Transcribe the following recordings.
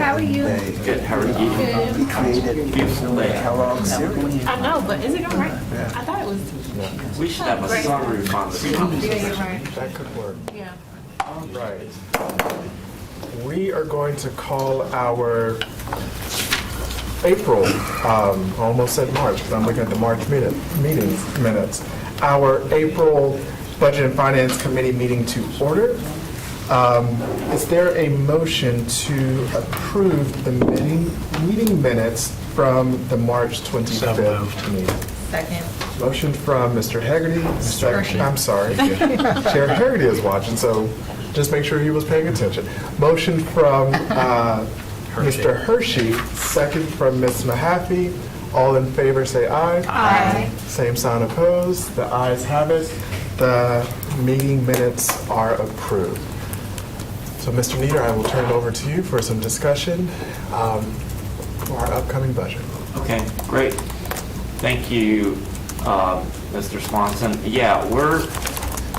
how are you? Good, how are you? Good. Created Beautiful day. Kellogg cereal. I know, but is it all right? I thought it was. We should have a sunroof on this conversation. Yeah, you're right. That could work. Yeah. All right. We are going to call our April, almost said March, but I'm looking at the March minutes. Our April Budget and Finance Committee meeting to order. Is there a motion to approve the meeting minutes from the March 25th meeting? Second. Motion from Mr. Hegarty. I'm sorry. Chair Hegarty is watching, so just make sure he was paying attention. Motion from Mr. Hershey, second from Ms. Mahaffey. All in favor say aye. Aye. Same sign opposed. The ayes have it. The meeting minutes are approved. So, Mr. Nieder, I will turn it over to you for some discussion for our upcoming budget. Okay, great. Thank you, Mr. Swanson. Yeah, we're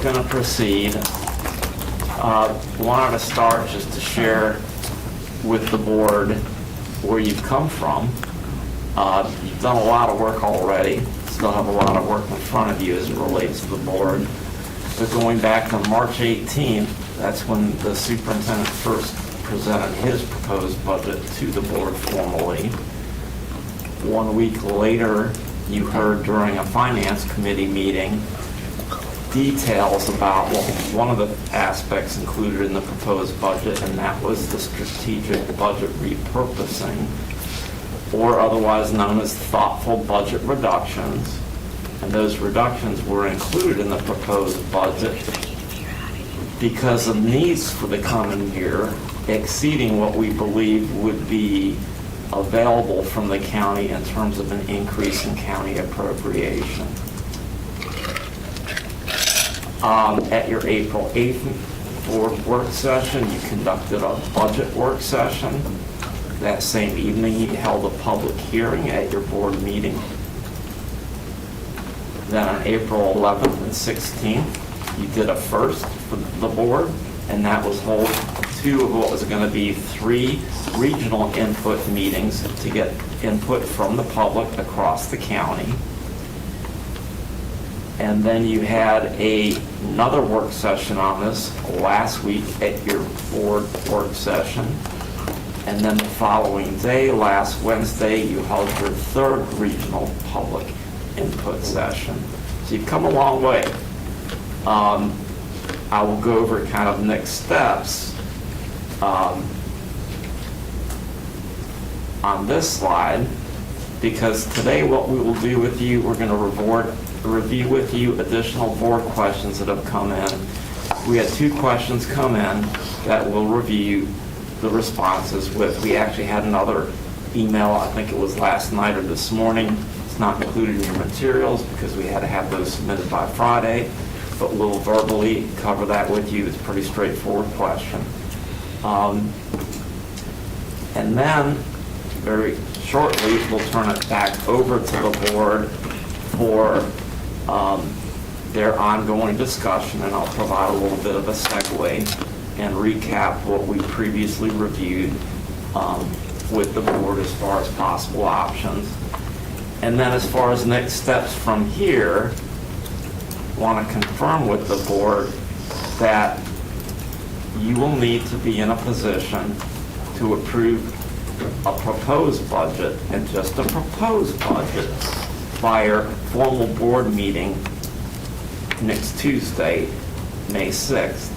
going to proceed. Wanted to start just to share with the board where you've come from. You've done a lot of work already. Still have a lot of work in front of you as it relates to the board. But going back to March 18th, that's when the superintendent first presented his proposed budget to the board formally. 1 week later, you heard during a finance committee meeting details about one of the aspects included in the proposed budget, and that was the strategic budget repurposing, or otherwise known as thoughtful budget reductions. And those reductions were included in the proposed budget because of needs for the coming year exceeding what we believe would be available from the county in terms of an increase in county appropriation. At your April 8th board work session, you conducted a budget work session. That same evening, you held a public hearing at your board meeting. Then on April 11th and 16th, you did a first for the board, and that was hold two of what was going to be 3 regional input meetings to get input from the public across the county. And then you had another work session on this last week at your board work session. And then the following day, last Wednesday, you held your 3rd regional public input session. So you've come a long way. I will go over kind of next steps on this slide, because today what we will do with you, we're going to review with you additional board questions that have come in. We had 2 questions come in that we'll review the responses with. We actually had another email, I think it was last night or this morning. It's not included in your materials because we had to have those submitted by Friday, but we'll verbally cover that with you. It's a pretty straightforward question. And then, very shortly, we'll turn it back over to the board for their ongoing discussion, and I'll provide a little bit of a segue and recap what we previously reviewed with the board as far as possible options. And then as far as next steps from here, I want to confirm with the board that you will need to be in a position to approve a proposed budget, and just a proposed budget, by our formal board meeting next Tuesday, May 6th.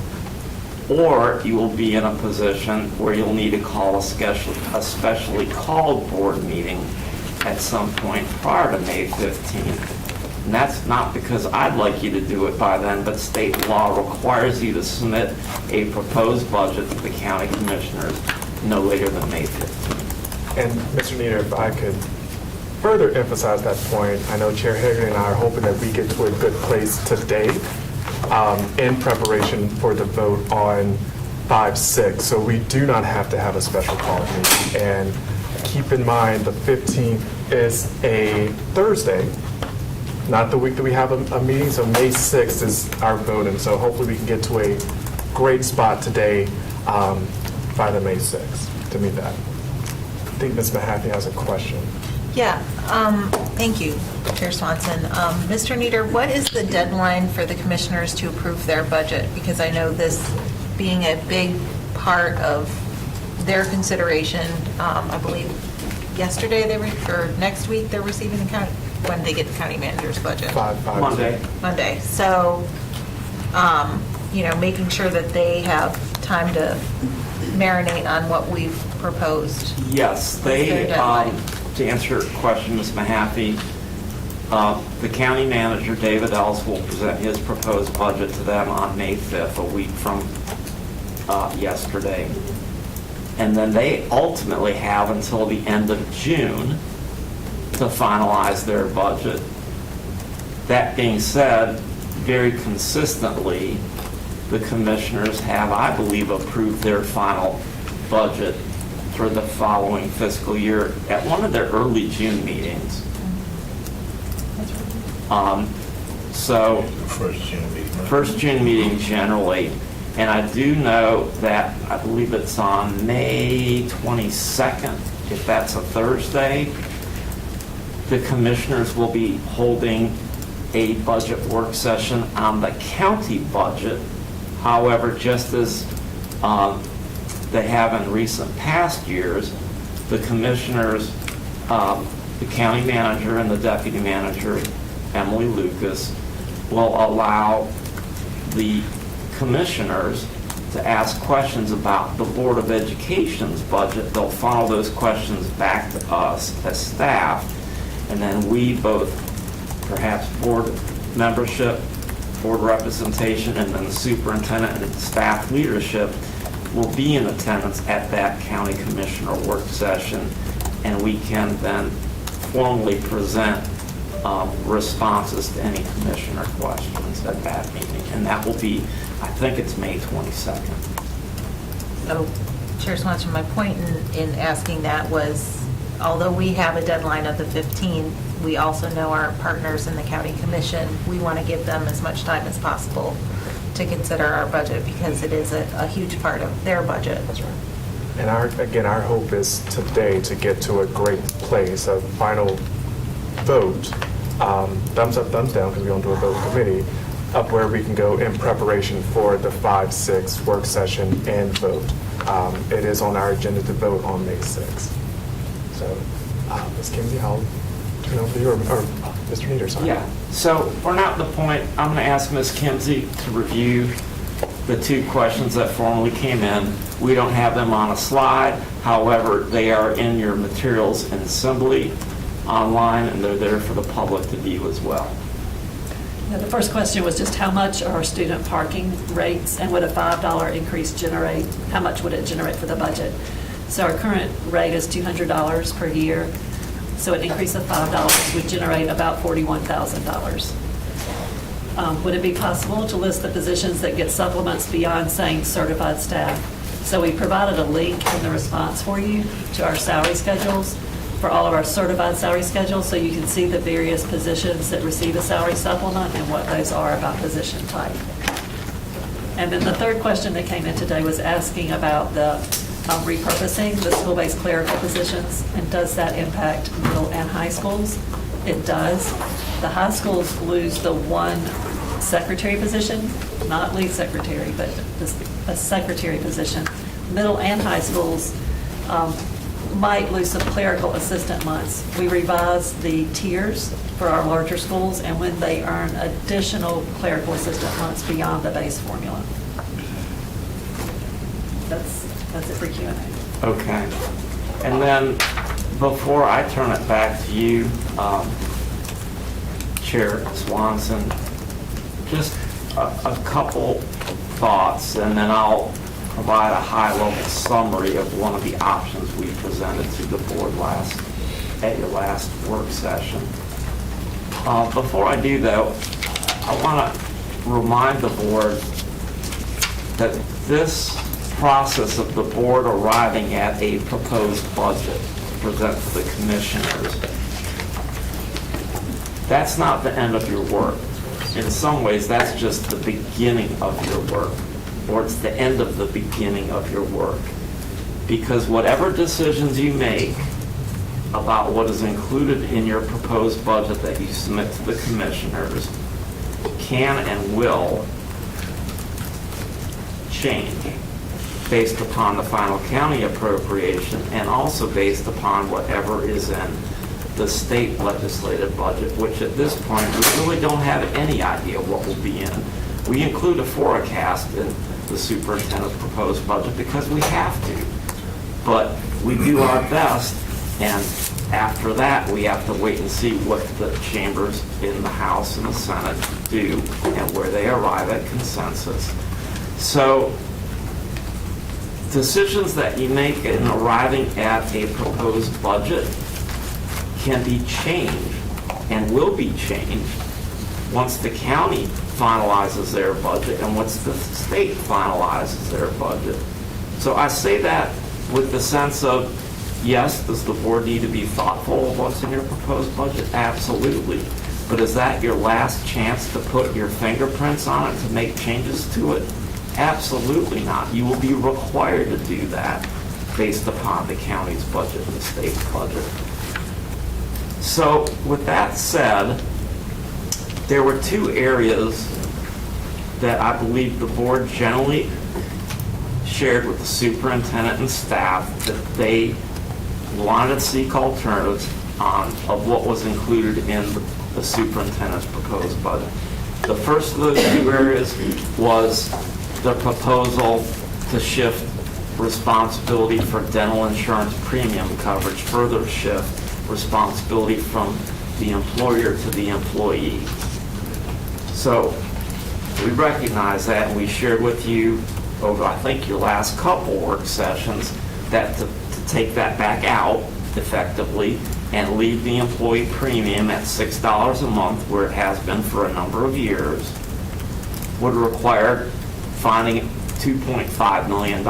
Or you will be in a position where you'll need to call a specially called board meeting at some point prior to May 15th. And that's not because I'd like you to do it by then, but state law requires you to submit a proposed budget to the county commissioners no later than May 15th. And Mr. Nieder, if I could further emphasize that point, I know Chair Hager and I are hoping that we get to a good place today in preparation for the vote on 5-6. So we do not have to have a special call meeting. And keep in mind, the 15th is a Thursday, not the week that we have a meeting. So May 6th is our vote. And so hopefully we can get to a great spot today by the May 6th to meet that. think Ms. Mahaffey has a question. Yeah, thank you, Chair Swanson. Mr. Nieder, what is the deadline for the commissioners to approve their budget? Because I know this being a big part of their consideration, I believe yesterday or next week they're receiving the county, when they get the county manager's budget. Monday. Monday. So, making sure that they have time to marinate on what we've proposed. Yes, their they, deadline? to answer your question, Ms. Mahaffey, the county manager, David Ells, will present his proposed budget to them on May 5th, a week from yesterday. And then they ultimately have until the end of June to finalize their budget. That being said, very consistently, the commissioners have, I believe, approved their final budget for the following fiscal year at one of their early June meetings. So, first June meeting generally, and I do know that I believe it's on May 22nd, if that's a Thursday, the commissioners will be holding a budget work session on the county budget. However, just as they have in recent past years, the commissioners, the county manager and the deputy manager, Emily Lucas, will allow the commissioners to ask questions about the Board of Education's budget. They'll funnel those questions back to us as staff, and then we both, perhaps board membership, board representation, and then the superintendent and staff leadership will be in attendance at that county commissioner work session, and we can then formally present responses to any commissioner questions at that meeting. And that will be, I think it's May 22nd. So, Chair Swanson, my point in asking that was, although we have a deadline of the 15th, we also know our partners in the county commission. We want to give them as much time as possible to consider our budget because it is a huge part of their budget. That's right. And our hope is today to get to a great place, a final vote, thumbs up, thumbs down, because we don't do a vote committee, up where we can go in preparation for the 5-6 work session and vote. It is on our agenda to vote on May 6th. So, Ms. Kinsey, I'll turn over to you, or Mr. Nieder, sorry. Yeah, so we're now at the point, I'm going to ask Ms. Kinsey to review the two questions that formally came in. We don't have them on a slide, however, they are in your materials in assembly online, and they're there for the public to view as well. Yeah, the first question was just how much are our student parking rates, and would a $5 increase generate, how much would it generate for the budget? So our current rate is $200 per year, so an increase of $5 would generate about $41,000. Would it be possible to list the positions that get supplements beyond saying certified staff? So we provided a link in the response for you to our salary schedules, for all of our certified salary schedules, so you can see the various positions that receive a salary supplement and what those are about position type. And then the third question that came in today was asking about the repurposing the school-based clerical positions, and does that impact middle and high schools? It does. The high schools lose the one secretary position, not lead secretary, but a secretary position. Middle and high schools might lose some clerical assistant months. We revise the tiers for our larger schools and when they earn additional clerical assistant months beyond the base formula. That's it for Q&A. Okay. And then before I turn it back to you, Chair Swanson, just a couple thoughts, and then I'll provide a high-level summary of one of the options we presented to the board at your last work session. Before I do, though, I want to remind the board that this process of the board arriving at a proposed budget to present to the commissioners, that's not the end of your work. In some ways, that's just the beginning of your work, or it's the end of the beginning of your work. Because whatever decisions you make about what is included in your proposed budget that you submit to the commissioners can and will change based upon the final county appropriation and also based upon whatever is in the state legislative budget, which at this point, we really don't have any idea what will be in. We include a forecast in the superintendent's proposed budget because we have to. But we do our best, and after that, we have to wait and see what the chambers in the House and the Senate do and where they arrive at consensus. So decisions that you make in arriving at a proposed budget can be changed and will be changed once the county finalizes their budget and once the state finalizes their budget. So I say that with the sense of, yes, does the board need to be thoughtful of what's in your proposed budget? Absolutely. But is that your last chance to put your fingerprints on it to make changes to it? Absolutely not. You will be required to do that based upon the county's budget and the state's budget. So with that said, there were two areas that I believe the board generally shared with the superintendent and staff that they wanted to seek alternatives on of what was included in the superintendent's proposed budget. The first of those two areas was the proposal to shift responsibility for dental insurance premium coverage, further shift responsibility from the employer to the employee. So we recognize that, and we shared with you over, I think, your last couple work sessions that to take that back out effectively and leave the employee premium at $6 a month where it has been for a number of years would require finding $2.5 million.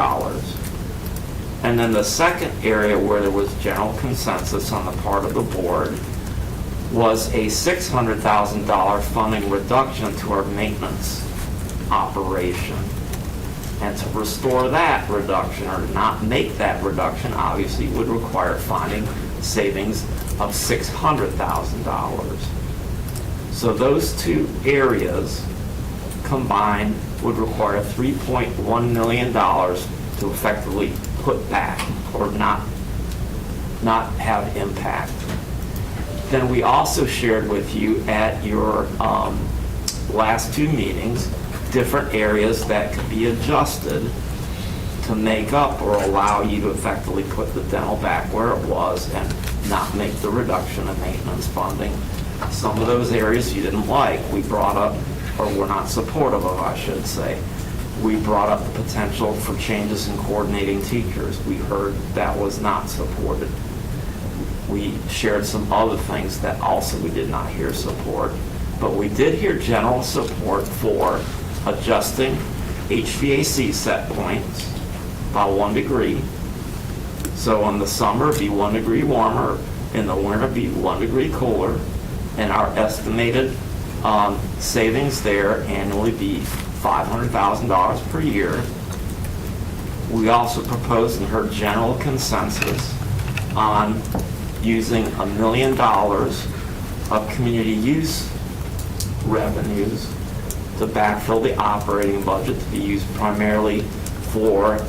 And then the second area where there was general consensus on the part of the board was a $600,000 funding reduction to our maintenance operation. And to restore that reduction, or to not make that reduction, obviously would require finding savings of $600,000. So those two areas combined would require $3.1 million to effectively put back or not have impact. Then we also shared with you at your last two meetings different areas that could be adjusted to make up or allow you to effectively put the dental back where it was and not make the reduction in maintenance funding. Some of those areas you didn't like, we brought up, or were not supportive of, I should say. We brought up the potential for changes in coordinating teachers. We heard that was not supported. We shared some other things that also we did not hear support. But we did hear general support for adjusting HVAC set points by 1 degree. So in the summer, it'd be 1 degree warmer. In the winter, it'd be 1 degree cooler. And our estimated savings there annually be $500,000 per year. We also proposed and heard general consensus on using $1 million of community use revenues to backfill the operating budget to be used primarily for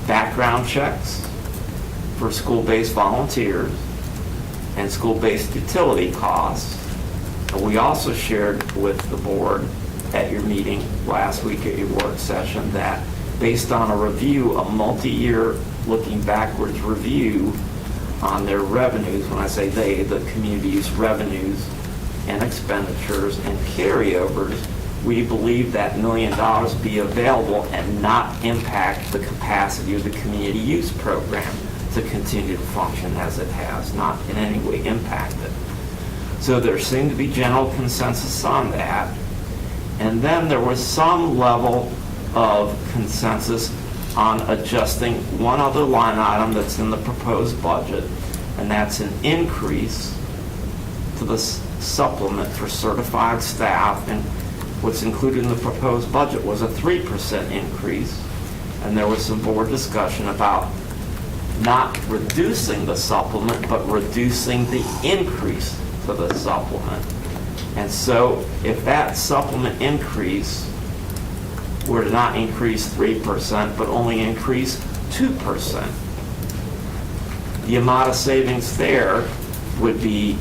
background checks for school-based volunteers and school-based utility costs. And we also shared with the board at your meeting last week at your work session that based on a review, a multi-year looking backwards review on their revenues, when I say they, the community use revenues and expenditures and carryovers, we believe that $1 million be available and not impact the capacity of the community use program to continue to function as it has, not in any way impact it. So there seemed to be general consensus on that. And then there was some level of consensus on adjusting one other line item that's in the proposed budget, and that's an increase to the supplement for certified staff. And what's included in the proposed budget was a 3% increase. And there was some board discussion about not reducing the supplement, but reducing the increase to the supplement. And so if that supplement increase were to not increase 3%, but only increase 2%, the amount of savings there would be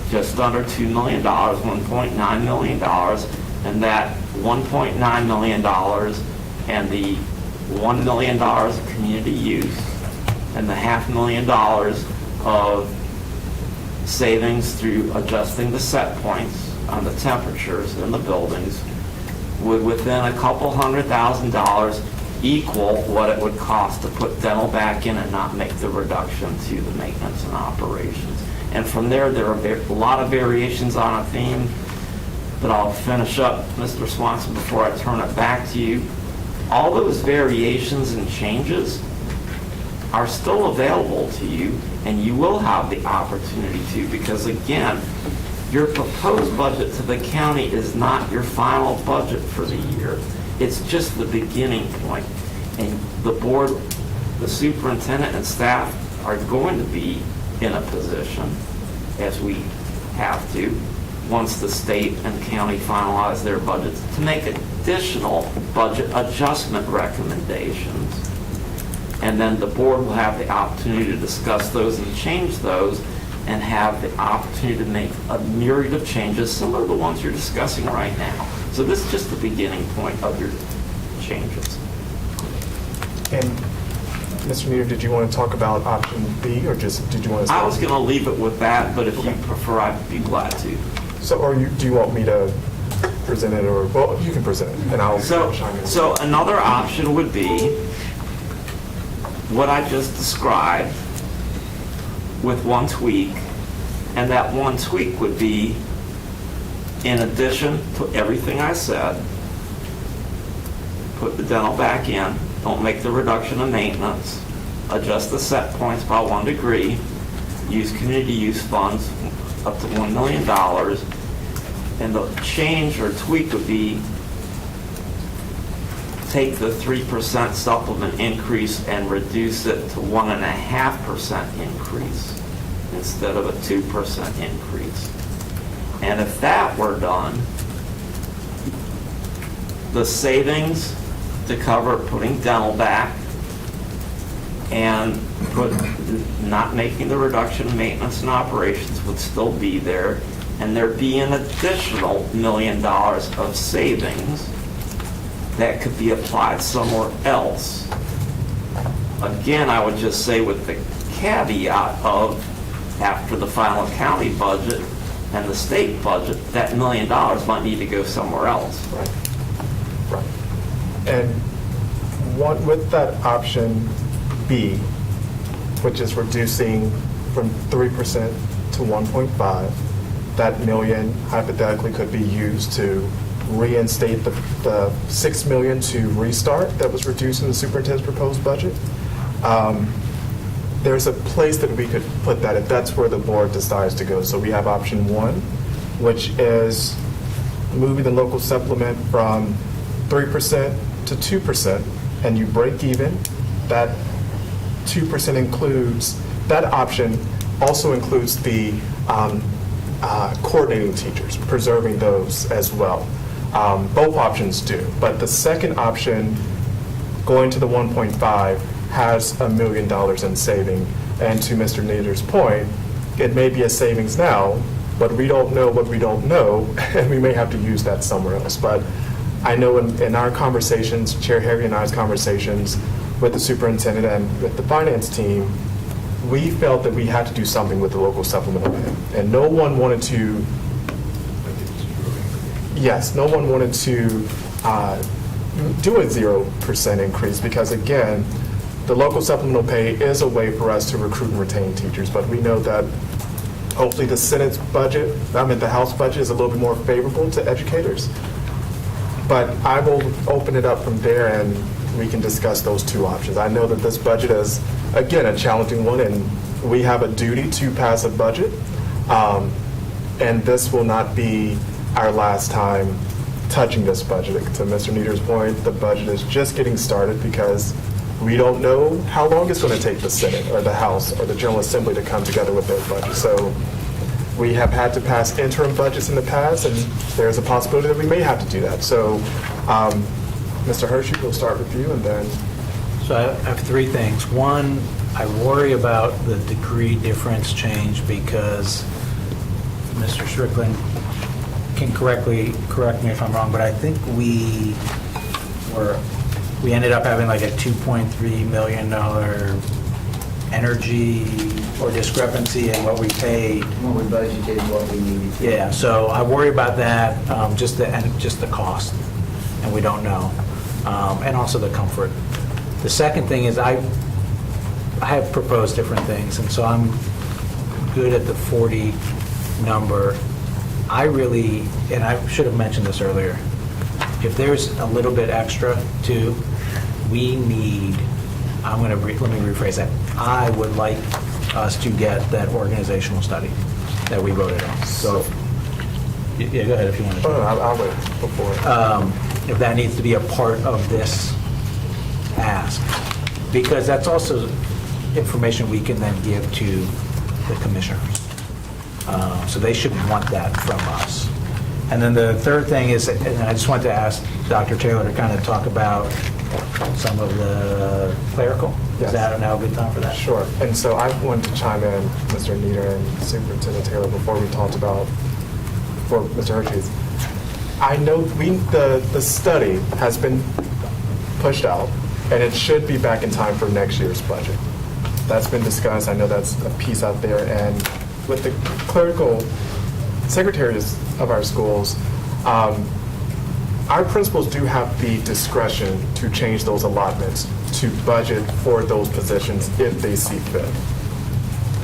just under $2 million, $1.9 million, and that $1.9 million and the $1 million of community use and the $500,000 of savings through adjusting the set points on the temperatures in the buildings would, within a couple $100,000, equal what it would cost to put dental back in and not make the reduction to the maintenance and operations. And from there are a lot of variations on a theme, but I'll finish up, Mr. Swanson, before I turn it back to you. All those variations and changes are still available to you, and you will have the opportunity to, because again, your proposed budget to the county is not your final budget for the year. It's just the beginning point. And the board, the superintendent and staff are going to be in a position, as we have to, once the state and county finalize their budgets, to make additional budget adjustment recommendations. And then the board will have the opportunity to discuss those and change those, and have the opportunity to make a myriad of changes similar to the ones you're discussing right now. So this is just the beginning point of your changes. And Mr. Nieder, did you want to talk about option B, or just did you want to? I was going to leave it with that, but if you prefer, I'd be glad to. So, or do you want me to present it, or, well, you can present it, and I'll chime in. So another option would be what I just described with one tweak, and that one tweak would be, in addition to everything I said, put the dental back in, don't make the reduction of maintenance, adjust the set points by 1 degree, use community use funds up to $1 million, and the change or tweak would be take the 3% supplement increase and reduce it to 1.5% increase instead of a 2% increase. And if that were done, the savings to cover putting dental back and not making the reduction in maintenance and operations would still be there, and there'd be an additional $1 million of savings that could be applied somewhere else. Again, I would just say with the caveat of, after the final county budget and the state budget, that $1 million might need to go somewhere else. Right. Right. And with that option B, which is reducing from 3% to 1.5, that $1 million hypothetically could be used to reinstate the $6 million to restart that was reduced in the superintendent's proposed budget. There's a place that we could put that if that's where the board decides to go. So we have option 1, which is moving the local supplement from 3% to 2%, and you break even. That 2% includes, that option also includes the coordinating teachers, preserving those as well. Both options do, but the second option, going to the 1.5, has $1 million in saving. And to Mr. Nieder's point, it may be a savings now, but we don't know what we don't know, and we may have to use that somewhere else. But I know in our conversations, Chair Harry and I's conversations with the superintendent and with the finance team, we felt that we had to do something with the local supplemental pay. And no one wanted to, yes, no one wanted to do a 0% increase, because again, the local supplemental pay is a way for us to recruit and retain teachers, but we know that hopefully the Senate's budget, the House budget is a little bit more favorable to educators. But I will open it up from there, and we can discuss those two options. I know that this budget is, again, a challenging one, and we have a duty to pass a budget, and this will not be our last time touching this budget. To Mr. Nieder's point, the budget is just getting started because We don't know how long it's going to take the Senate or the House or the General Assembly to come together with their budget. So we have had to pass interim budgets in the past, and there's a possibility that we may have to do that. So, Mr. Hershey, we'll start with you, and then... So I have three things. One, I worry about the degree difference change because Mr. Strickland can correct me if I'm wrong, but I think we ended up having like a $2.3 million energy or discrepancy in what we paid. When we budgeted what we needed. Yeah, so I worry about that, just the cost, and we don't know, and also the comfort. The second thing is I have proposed different things, and so I'm good at the 40 number. I really, and I should have mentioned this earlier, if there's a little bit extra too, we need, let me rephrase that. I would like us to get that organizational study that we voted on. So, yeah, go ahead if you want to. Oh, no, I'll wait before. If that needs to be a part of this ask, because that's also information we can then give to the commissioners. So they should want that from us. And then the third thing is, and I just want to ask Dr. Taylor to kind of talk about some of the clerical. Yes. Is that now a good time for that? Sure. And so I wanted to chime in, Mr. Nieder and Superintendent Taylor, before we talked about, for Mr. Hershey's. I know the study has been pushed out, and it should be back in time for next year's budget. That's been discussed. I know that's a piece out there. And with the clerical secretaries of our schools, our principals do have the discretion to change those allotments to budget for those positions if they see fit.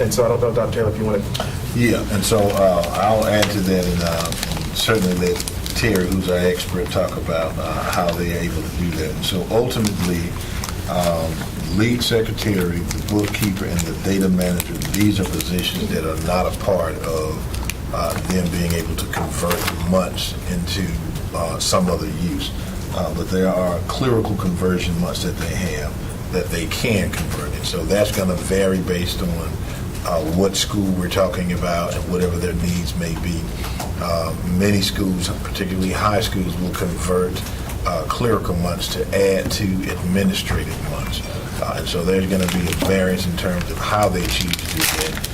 And so I don't know, Dr. Taylor, if you want to... Yeah, and so I'll add to that and certainly let Terry, who's our expert, talk about how they're able to do that. And so ultimately, lead secretary, the bookkeeper, and the data manager, these are positions that are not a part of them being able to convert months into some other use. But there are clerical conversion months that they have that they can convert it. So that's going to vary based on what school we're talking about and whatever their needs may be. Many schools, particularly high schools, will convert clerical months to add to administrative months. And so there's going to be a variance in terms of how they choose to do that,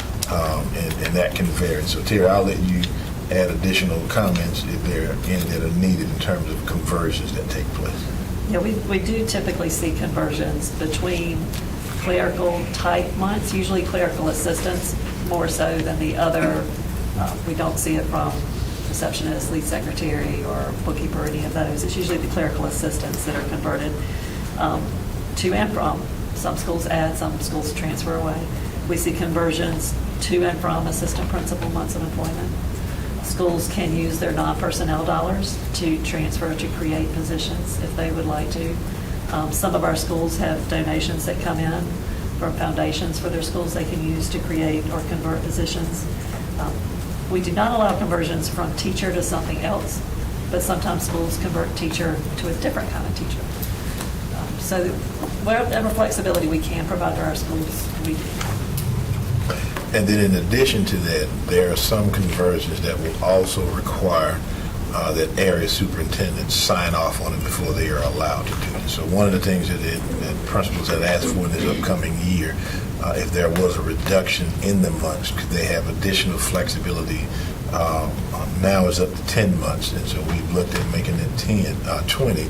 and that can vary. So Terry, I'll let you add additional comments if there are any that are needed in terms of conversions that take place. Yeah, we do typically see conversions between clerical type months, usually clerical assistants more so than the other. We don't see it from receptionist, lead secretary, or bookkeeper, or any of those. It's usually the clerical assistants that are converted to and from. Some schools add, some schools transfer away. We see conversions to and from assistant principal months of employment. Schools can use their non-personnel dollars to transfer to create positions if they would like to. Some of our schools have donations that come in from foundations for their schools they can use to create or convert positions. We do not allow conversions from teacher to something else, but sometimes schools convert teacher to a different kind of teacher. So whatever flexibility we can provide to our schools, we do. And then in addition to that, there are some conversions that will also require that area superintendents sign off on it before they are allowed to do it. So one of the things that principals have asked for in this upcoming year, if there was a reduction in the months, could they have additional flexibility? Now it's up to 10 months, and so we've looked at making it 20,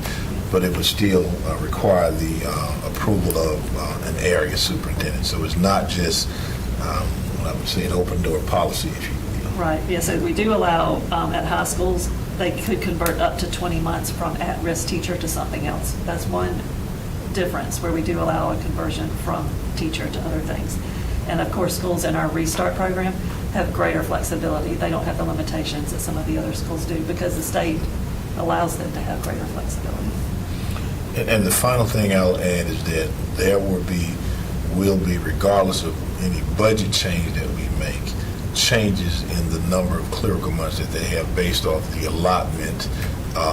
but it would still require the approval of an area superintendent. So it's not just I would say an open door policy, if you will. Right, yeah, so we do allow at high schools, they could convert up to 20 months from at-risk teacher to something else. That's one difference where we do allow a conversion from teacher to other things. And of course, schools in our Restart program have greater flexibility. They don't have the limitations that some of the other schools do because the state allows them to have greater flexibility. And the final thing I'll add is that there will be, regardless of any budget change that we make, changes in the number of clerical months that they have based off the allotment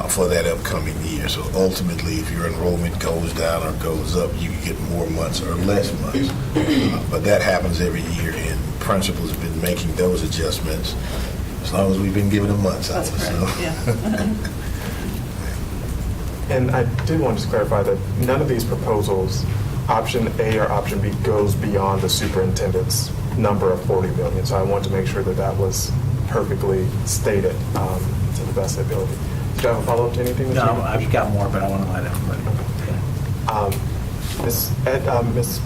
for that upcoming year. So ultimately, if your enrollment goes down or goes up, you get more months or less months. But that happens every year, and principals have been making those adjustments as long as we've been giving them months out. That's correct, yeah. And I did want to clarify that none of these proposals, option A or option B, goes beyond the superintendent's number of 40 million. So I want to make sure that that was perfectly stated to the best ability. Do you have a follow-up to anything? Ms. No, Reed? I've got more, but I want to let everybody. Ms.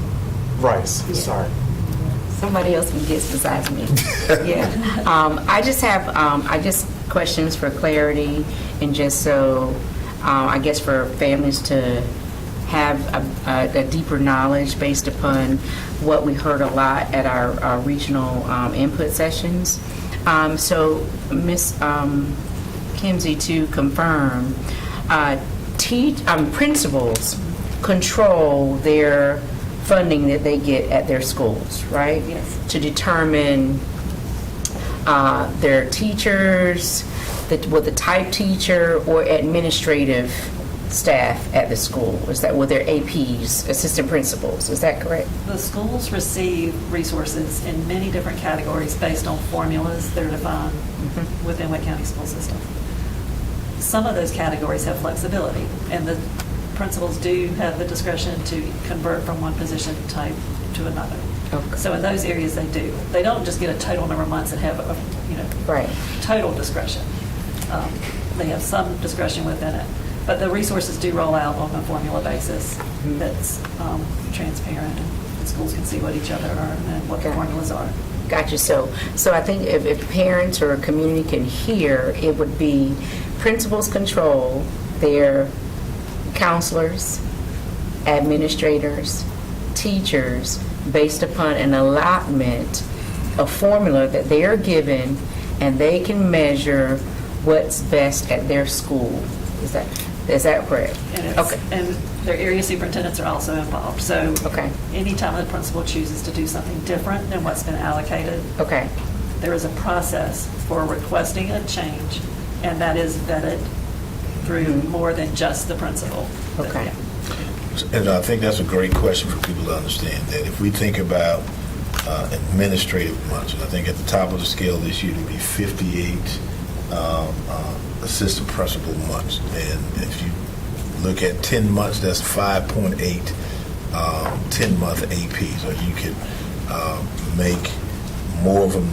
Rice, sorry. Somebody else can guess besides me. Yeah. I just have, questions for clarity and just so, I guess for families to have a deeper knowledge based upon what we heard a lot at our regional input sessions. So, Ms. Kimsey, to confirm, principals control their funding that they get at their schools, right? Yes. To determine their teachers, the type teacher or administrative staff at the school. Is that with their APs, assistant principals? Is that correct? The schools receive resources in many different categories based on formulas that are defined within Wake County school system. Some of those categories have flexibility, and the principals do have the discretion to convert from one position type to another. Okay. So in those areas, they do. They don't just get a total number of months and have Right. total discretion. They have some discretion within it. But the resources do roll out on a formula basis that's transparent, and the schools can see what each other earn and what the Okay. formulas are. Gotcha. So I think if parents or a community can hear, it would be principals control their counselors, administrators, teachers, based upon an allotment, a formula that they are given, and they can measure what's best at their school. Is that correct? And it's, Okay. and their area superintendents are also involved. So Okay. anytime the principal chooses to do something different than what's been allocated, Okay. there is a process for requesting a change, and that is vetted through more than just the principal. Okay. And I think that's a great question for people to understand, that if we think about administrative months, and I think at the top of the scale this year, it'd be 58 assistant principal months. And if you look at 10 months, that's 5.8 10-month APs. Or you could make more of them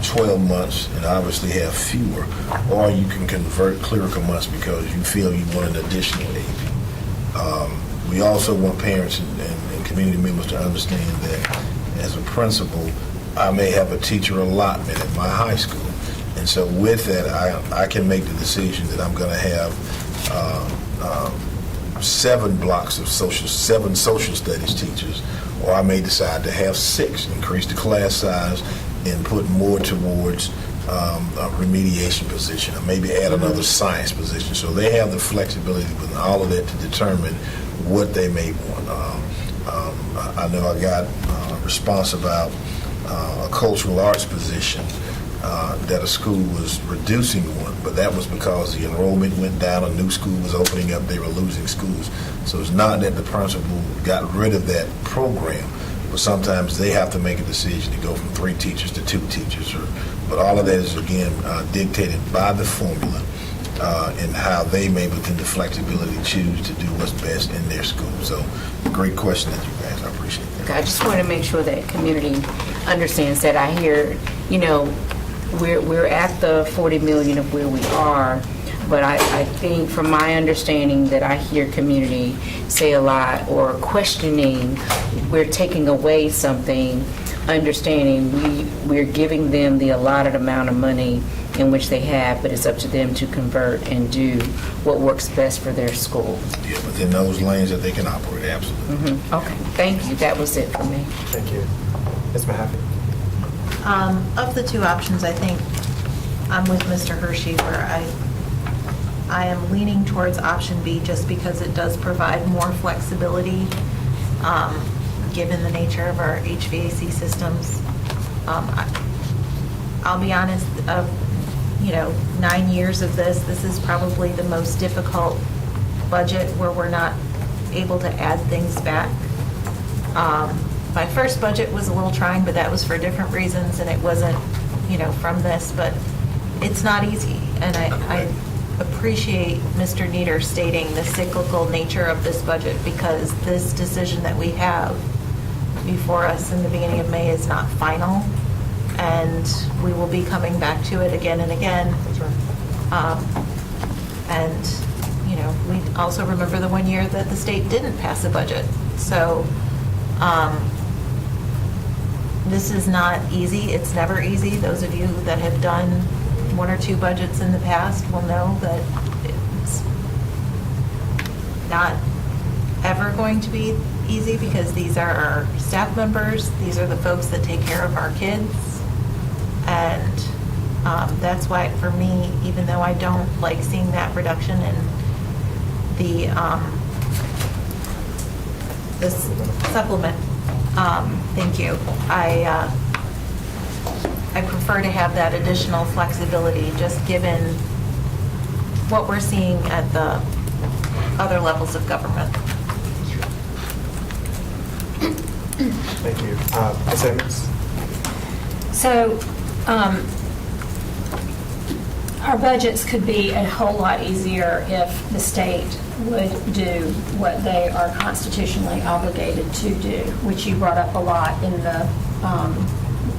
12 months and obviously have fewer. Or you can convert clerical months because you feel you want an additional AP. We also want parents and community members to understand that as a principal, I may have a teacher allotment at my high school. And so with that, I can make the decision that I'm going to have 7 blocks of seven social studies teachers, or I may decide to have 6, increase the class size and put more towards a remediation position, or maybe add another science position. So they have the flexibility with all of that to determine what they may want. I know I got a response about a cultural arts position that a school was reducing one, but that was because the enrollment went down, a new school was opening up, they were losing schools. So it's not that the principal got rid of that program, but sometimes they have to make a decision to go from 3 teachers to 2 teachers. But all of that is, again, dictated by the formula and how they may, within the flexibility, choose to do what's best in their school. So great question that you asked. I appreciate that. Okay, I just want to make sure that community understands that. I hear, we're at the 40 million of where we are, but I think from my understanding that I hear community say a lot or questioning, we're taking away something, understanding we're giving them the allotted amount of money in which they have, but it's up to them to convert and do what works best for their school. Yeah, within those lanes that they can operate, absolutely. Okay, thank you. That was it for me. Thank you. Ms. Mahaffey? Of the 2 options, I think I'm with Mr. Hershey where I am leaning towards option B just because it does provide more flexibility given the nature of our HVAC systems. I'll be honest, 9 years of this is probably the most difficult budget where we're not able to add things back. My first budget was a little trying, but that was for different reasons, and it wasn't, from this, but it's not easy. And I appreciate Mr. Nieder stating the cyclical nature of this budget, because this decision that we have before us in the beginning of May is not final, and we will be coming back to it again and again. And, we also remember the one year that the state didn't pass a budget. So this is not easy. It's never easy. Those of you that have done 1 or 2 budgets in the past will know that it's not ever going to be easy, because these are our staff members. These are the folks that take care of our kids. And that's why, for me, even though I don't like seeing that reduction in the supplement, thank you. I prefer to have that additional flexibility, just given what we're seeing at the other levels of government. Thank you. Ms. Emmons? So, our budgets could be a whole lot easier if the state would do what they are constitutionally obligated to do, which you brought up a lot in the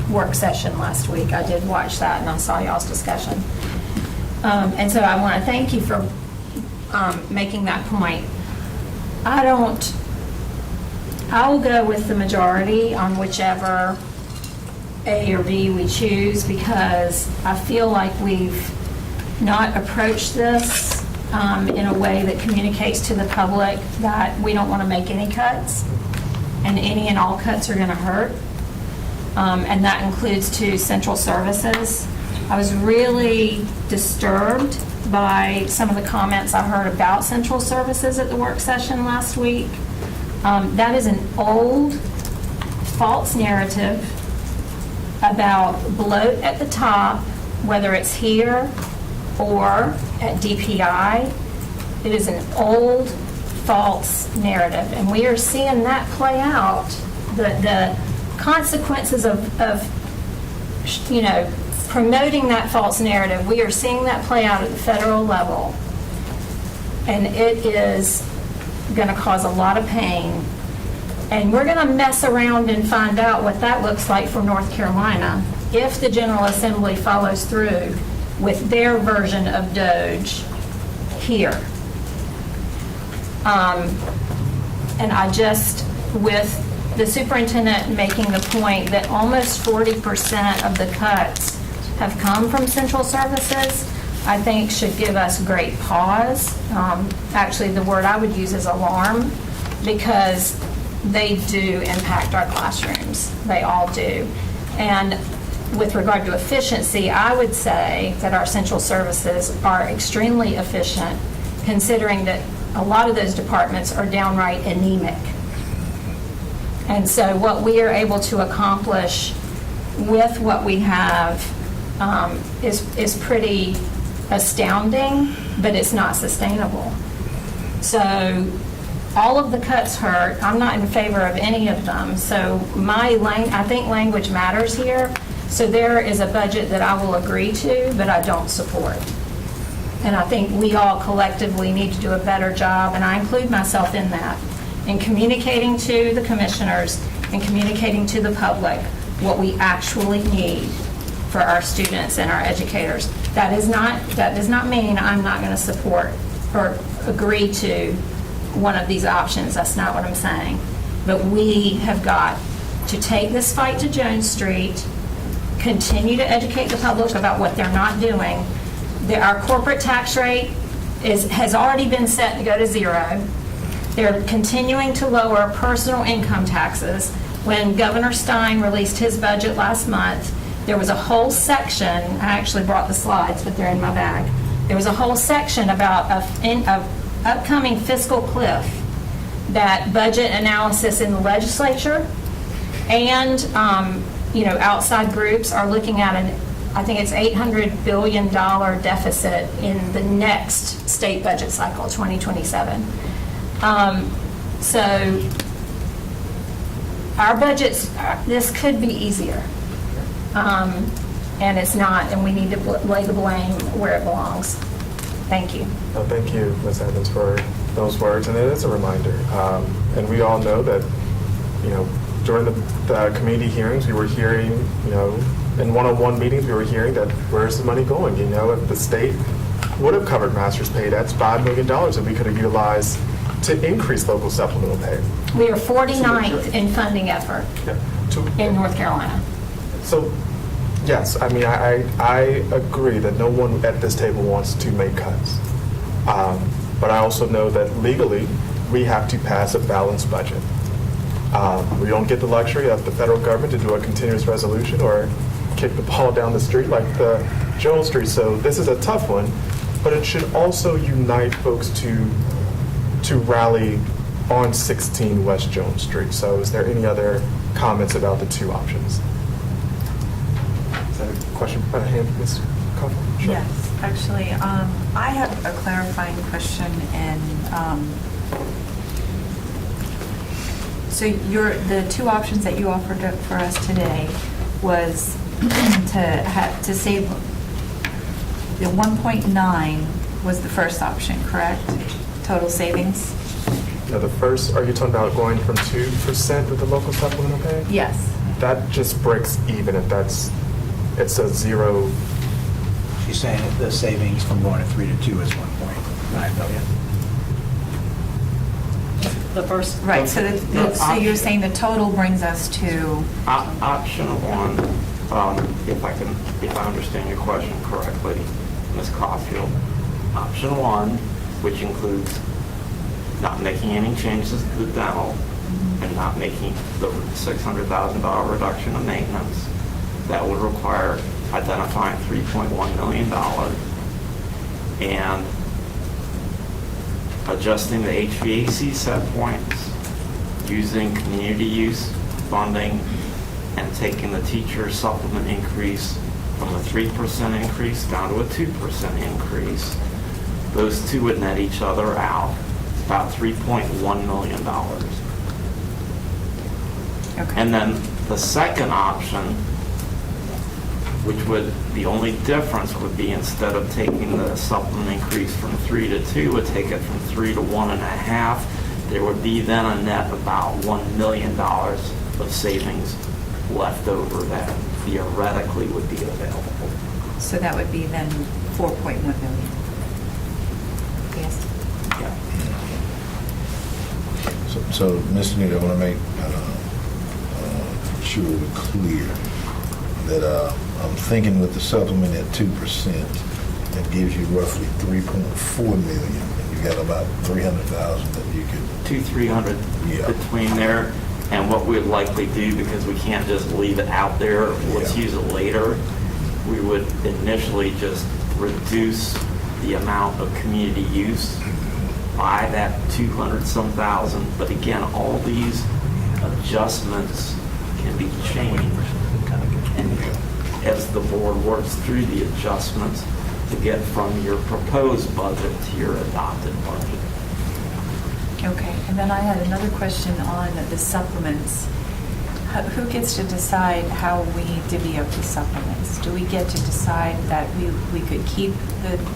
work session last week. I did watch that, and I saw y'all's discussion. And so I want to thank you for making that point. I'll go with the majority on whichever A or B we choose, because I feel like we've not approached this in a way that communicates to the public that we don't want to make any cuts, and any and all cuts are going to hurt. And that includes to central services. I was really disturbed by some of the comments I heard about central services at the work session last week. That is an old, false narrative about bloat at the top, whether it's here or at DPI. It is an old, false narrative, and we are seeing that play out. The consequences of promoting that false narrative, we are seeing that play out at the federal level, and it is going to cause a lot of pain. And we're going to mess around and find out what that looks like for North Carolina if the General Assembly follows through with their version of DOGE here. And I just, with the superintendent making the point that almost 40% of the cuts have come from central services, I think should give us great pause. Actually, the word I would use is alarm, because they do impact our classrooms. They all do. And with regard to efficiency, I would say that our central services are extremely efficient, considering that a lot of those departments are downright anemic. And so what we are able to accomplish with what we have is pretty astounding, but it's not sustainable. So all of the cuts hurt. I'm not in favor of any of them. So I think language matters here. So there is a budget that I will agree to, but I don't support. And I think we all collectively need to do a better job, and I include myself in that, in communicating to the commissioners and communicating to the public what we actually need for our students and our educators. That does not mean I'm not going to support or agree to one of these options. That's not what I'm saying. But we have got to take this fight to Jones Street, continue to educate the public about what they're not doing. Our corporate tax rate has already been set to go to 0. They're continuing to lower personal income taxes. When Governor Stein released his budget last month, there was a whole section, I actually brought the slides, but they're in my bag. There was a whole section about an upcoming fiscal cliff that budget analysis in the legislature and outside groups are looking at I think it's $800 billion deficit in the next state budget cycle, 2027. So our budgets, this could be easier. And it's not, and we need to lay the blame where it belongs. Thank you. Well, thank you, Ms. Evans, for those words, and it is a reminder. And we all know that, during the community hearings, we were hearing, in one-on-one meetings, we were hearing that where's the money going? If the state would have covered master's pay, that's $5 million that we could have utilized to increase local supplemental pay. We are 49th in funding effort in North Carolina. So, yes, I agree that no one at this table wants to make cuts. But I also know that legally, we have to pass a balanced budget. We don't get the luxury of the federal government to do a continuous resolution or kick the ball down the street like the Jones Street. So this is a tough one, but it should also unite folks to rally on 16 West Jones Street. So is there any other comments about the two options? Is that a question by hand, Ms. Coughlin? Sure. Yes, actually, I have a clarifying question, and so the two options that you offered for us today was to save the 1.9 was the first option, correct? Total savings? Now, the first, are you talking about going from 2% with the local supplemental pay? Yes. That just breaks even if it's a zero. She's saying that the savings from going to 3 to 2 is 1.9 million. The first. Right, so you're saying the total brings us to? Option one, if I understand your question correctly, Ms. Caulfield, option one, which includes not making any changes to the dental and not making the $600,000 reduction in maintenance, that would require identifying $3.1 million and adjusting the HVAC set points, using community use funding, and taking the teacher supplement increase from a 3% increase down to a 2% increase. Those two would net each other out. It's about $3.1 million. Okay. And then the second option, which would, the only difference would be instead of taking the supplement increase from 3 to 2, would take it from 3 to 1.5. There would be then a net about $1 million of savings left over that theoretically would be available. So that would be then 4.1 million. Yes. Yeah. So, Mr. Nita, I want to make sure we're clear that I'm thinking with the supplement at 2%, that gives you roughly 3.4 million. And you got about 300,000 that you could. 200-300 Yeah. between there. And what we'd likely do, because we can't just leave it out there, let's use it later, we would initially just reduce the amount of community use by that 200-some thousand. But again, all these adjustments can be changed. And as the board works through the adjustments to get from your proposed budget to your adopted budget. Okay, and then I had another question on the supplements. Who gets to decide how we divvy up the supplements? Do we get to decide that we could keep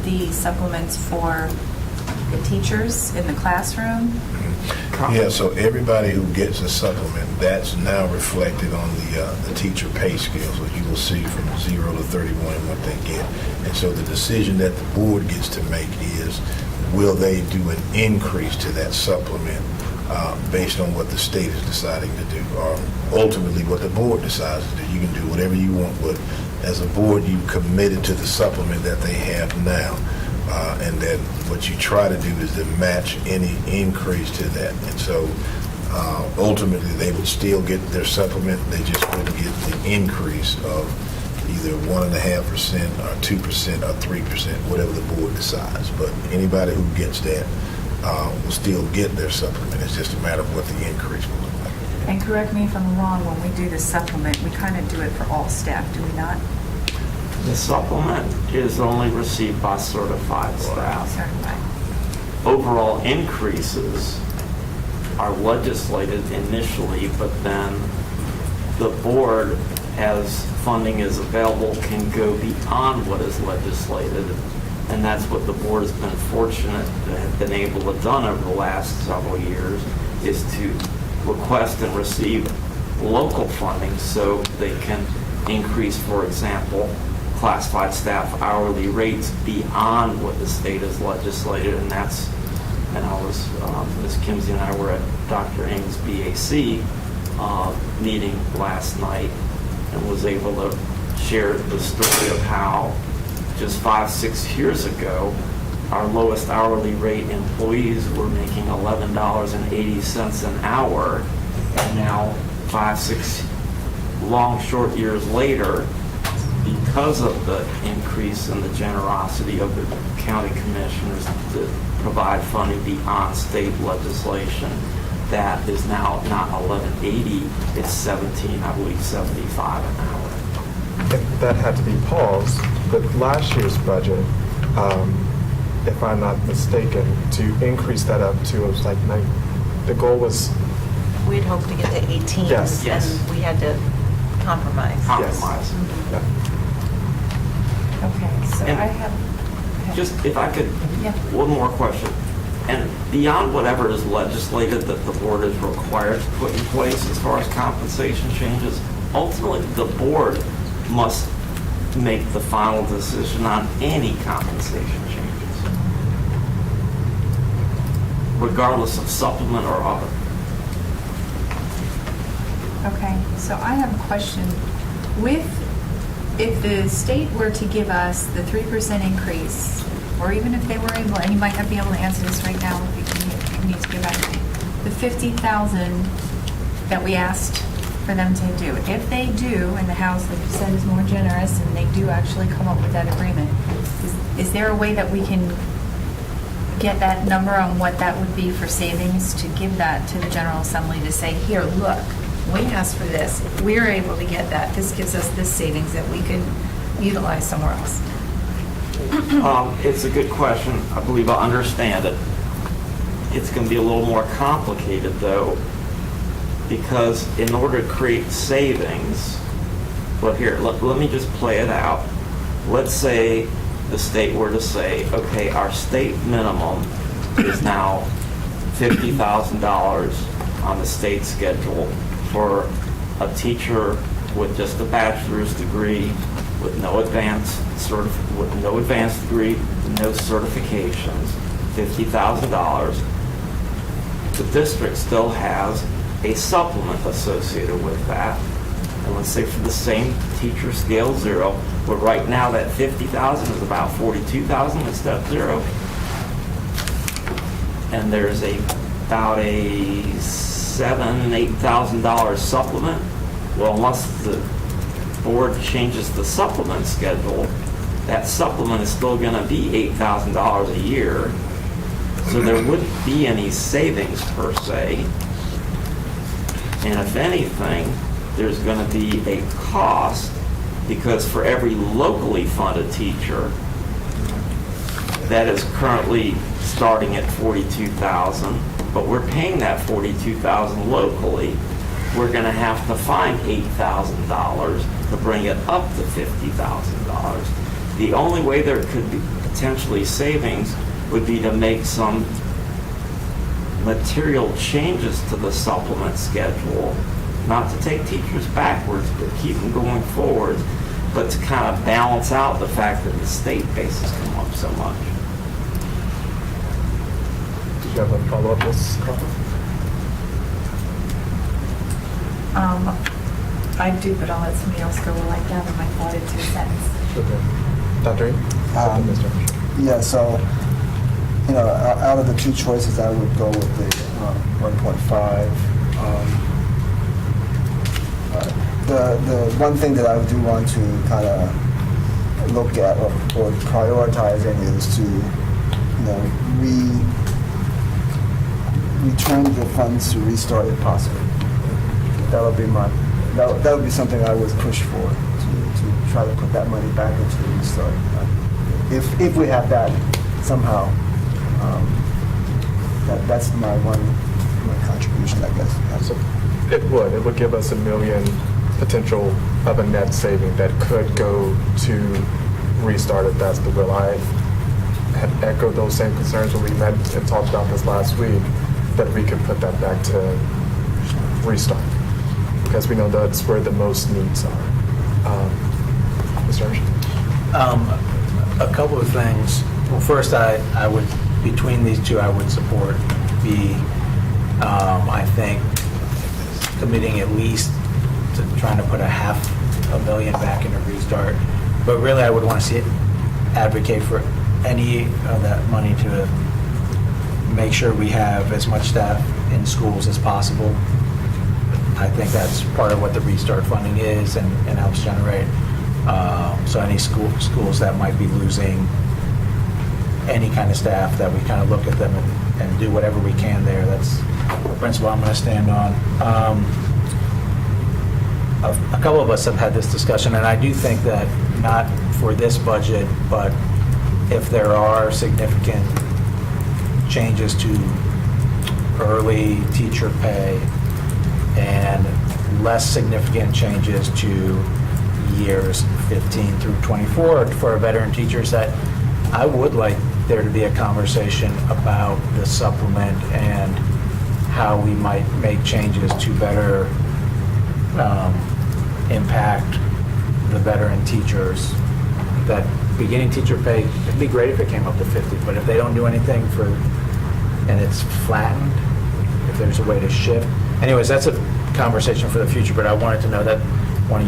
the supplements for the teachers in the classroom? Yeah, so everybody who gets a supplement, that's now reflected on the teacher pay scale. So you will see from 0 to 31 what they get. And so the decision that the board gets to make is, will they do an increase to that supplement based on what the state is deciding to do, or ultimately what the board decides to do? You can do whatever you want, but as a board, you committed to the supplement that they have now. And then what you try to do is to match any increase to that. And so ultimately, they would still get their supplement. They just wouldn't get the increase of either 1.5% or 2% or 3%, whatever the board decides. But anybody who gets that will still get their supplement. It's just a matter of what the increase will look like. And correct me if I'm wrong, when we do the supplement, we kind of do it for all staff, do we not? The supplement is only received by certified staff. Certified. Overall increases are legislated initially, but then the board, as funding is available, can go beyond what is legislated. And that's what the board has been fortunate to have been able to done over the last several years, is to request and receive local funding so they can increase, for example, classified staff hourly rates beyond what the state has legislated. And that's, and I was, Ms. Kimsey and I were at Dr. Ng's BAC meeting last night and was able to share the story of how just 5-6 years ago, our lowest hourly rate employees were making $11.80 an hour, and now 5-6 long, short years later, because of the increase in the generosity of the county commissioners to provide funding beyond state legislation, that is now not $11.80, it's $17, I believe $75 an hour. And that had to be paused, but last year's budget, if I'm not mistaken, to increase that up to, it was like, the goal was, We'd hoped to get to 18. Yes. Yes. And we had to compromise. Compromise. yeah. Okay, so And I have. Just if I could, Yeah. one more question. And beyond whatever is legislated that the board is required to put in place as far as compensation changes, ultimately the board must make the final decision on any compensation changes, regardless of supplement or other. Okay, so I have a question. If the state were to give us the 3% increase, or even if they were able, and you might not be able to answer this right now, if you need to get back to me, the 50,000 that we asked for them to do, if they do, and the House, like you said, is more generous, and they do actually come up with that agreement, is there a way that we can get that number on what that would be for savings, to give that to the General Assembly to say, here, look, we asked for this. If we're able to get that, this gives us this savings that we could utilize somewhere else. It's a good question. I believe I understand it. It's going to be a little more complicated, though, because in order to create savings, well, here, let me just play it out. Let's say the state were to say, okay, our state minimum is now $50,000 on the state schedule for a teacher with just a bachelor's degree, with no advanced degree, no certifications, $50,000. The district still has a supplement associated with that. And let's say for the same teacher scale 0, but right now that $50,000 is about $42,000 in step 0. And there's about a $8,000 supplement. Well, unless the board changes the supplement schedule, that supplement is still going to be $8,000 a year. So there wouldn't be any savings per se. And if anything, there's going to be a cost, because for every locally funded teacher that is currently starting at $42,000, but we're paying that $42,000 locally, we're going to have to find $8,000 to bring it up to $50,000. The only way there could be potentially savings would be to make some material changes to the supplement schedule, not to take teachers backwards, but keep them going forward, but to kind of balance out the fact that the state bases come up so much. Did you have a follow-up, Ms. Crawford? I do, but I'll let somebody else go while I gather my thought into a sentence. Okay. Dr. Ng? Mr. Yeah, so, out of the two choices, I would go with the 1.5. The one thing that I do want to kind of look at or prioritizing is to, return the funds to restart if possible. That would be something I would push for, to try to put that money back into the restart. If we have that somehow, that's my contribution, I guess. So it would give us $1 million potential of a net saving that could go to restart if that's the will. I had echoed those same concerns when we met and talked about this last week, that we could put that back to restart, because we know that's where the most needs are. Mr. Hershey? A couple of things. Well, first, I would, between these two, I would support B. I think committing at least to trying to put $500,000 back into restart. But really, I would want to see it advocate for any of that money to make sure we have as much staff in schools as possible. I think that's part of what the restart funding is and helps generate. So any schools that might be losing any kind of staff, that we kind of look at them and do whatever we can there. That's the principle I'm going to stand on. A couple of us have had this discussion, and I do think that not for this budget, but if there are significant changes to early teacher pay and less significant changes to years 15 through 24 for our veteran teachers, that I would like there to be a conversation about the supplement and how we might make changes to better impact the veteran teachers. That beginning teacher pay, it'd be great if it came up to 50, but if they don't do anything for, and it's flattened, if there's a way to shift. Anyways, that's a conversation for the future, but I wanted you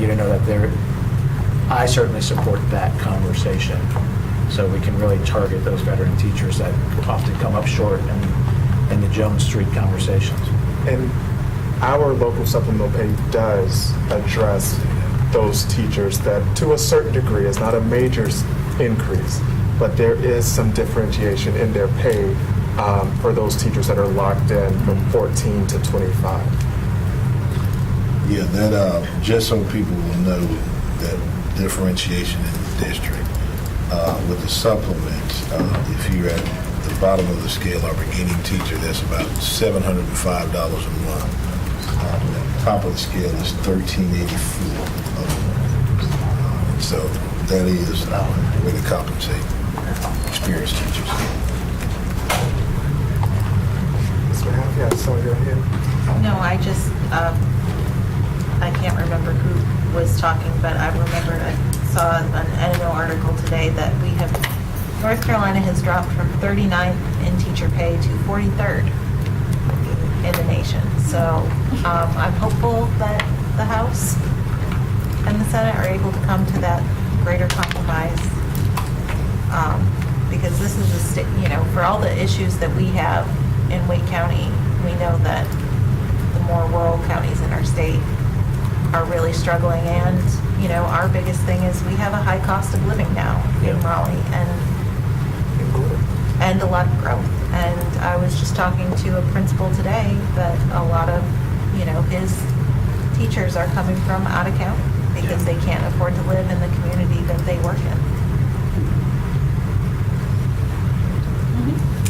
to know that I certainly support that conversation, so we can really target those veteran teachers that often come up short in the Jones Street conversations. And our local supplemental pay does address those teachers that, to a certain degree, is not a major increase, but there is some differentiation in their pay for those teachers that are locked in from 14 to 25. Yeah, that, just so people will know that differentiation in the district, with the supplement, if you're at the bottom of the scale, our beginning teacher, that's about $705 a month. The top of the scale is $1,384 a month. So that is a way to compensate experienced teachers. Mr. Haffey, I saw your hand. No, I just, I can't remember who was talking, but I remember I saw an NMO article today that North Carolina has dropped from 39th in teacher pay to 43rd in the nation. So I'm hopeful that the House and the Senate are able to come to that greater compromise, because this is for all the issues that we have in Wake County, we know that the more rural counties in our state are really struggling, and our biggest thing is we have a high cost of living now in Raleigh and a lot of growth. And I was just talking to a principal today that a lot of his teachers are coming from out of county because they can't afford to live in the community that they work in.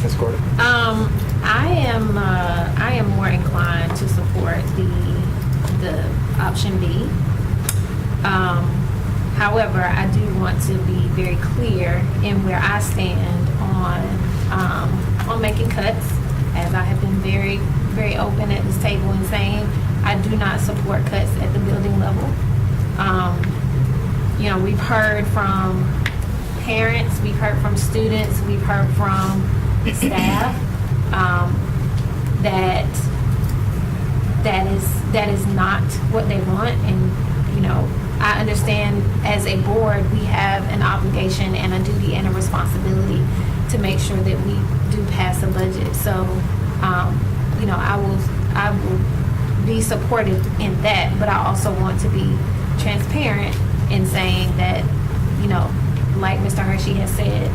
Ms. Gordon? I am more inclined to support the option B. However, I do want to be very clear in where I stand on making cuts, as I have been very, very open at this table in saying I do not support cuts at the building level. We've heard from parents, we've heard from students, we've heard from staff that is not what they want. And I understand as a board we have an obligation and a duty and a responsibility to make sure that we do pass a budget. So I will be supportive in that, but I also want to be transparent in saying that like Mr. Hershey has said,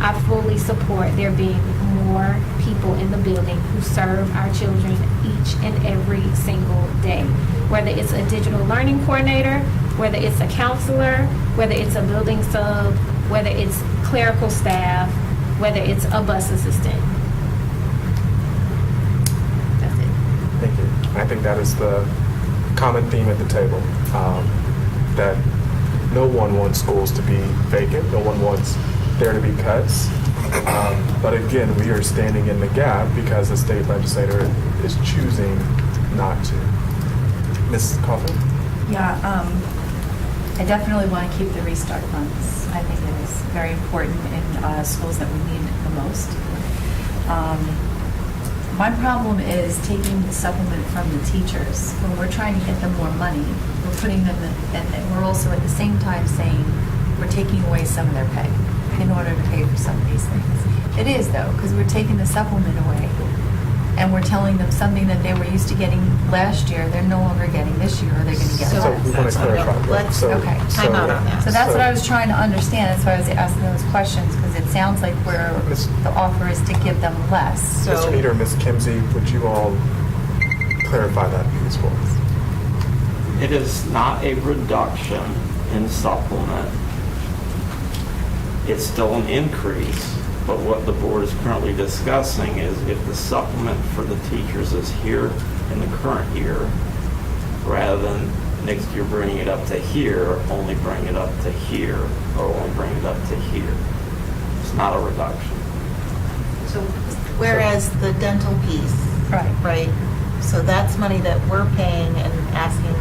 I fully support there being more people in the building who serve our children each and every single day. Whether it's a digital learning coordinator, whether it's a counselor, whether it's a building sub, whether it's clerical staff, whether it's a bus assistant. That's it. Thank you. I think that is the common theme at the table, that no one wants schools to be vacant, no one wants there to be cuts. But again, we are standing in the gap because the state legislator is choosing not to. Ms. Coffin? Yeah, I definitely want to keep the restart funds. I think it is very important in schools that we need the most. My problem is taking the supplement from the teachers. When we're trying to get them more money, we're putting them in, and we're also at the same time saying we're taking away some of their pay in order to pay for some of these things. It is though, because we're taking the supplement away and we're telling them something that they were used to getting last year, they're no longer getting this year, or they're going to get So- So we want less. to clarify. Let's- okay. Time out on that. So that's what I was trying to understand, that's why I was asking those questions, because it sounds like the offer is to give them less. So- Mr. Nieder, Ms. Kimsey, would you all clarify that piece for us? It is not a reduction in supplement. It's still an increase, but what the board is currently discussing is if the supplement for the teachers is here in the current year, rather than next year bringing it up to here, only bring it up to here, or only bring it up to here. It's not a reduction. So, whereas the dental piece, Right. right? So that's money that we're paying and asking,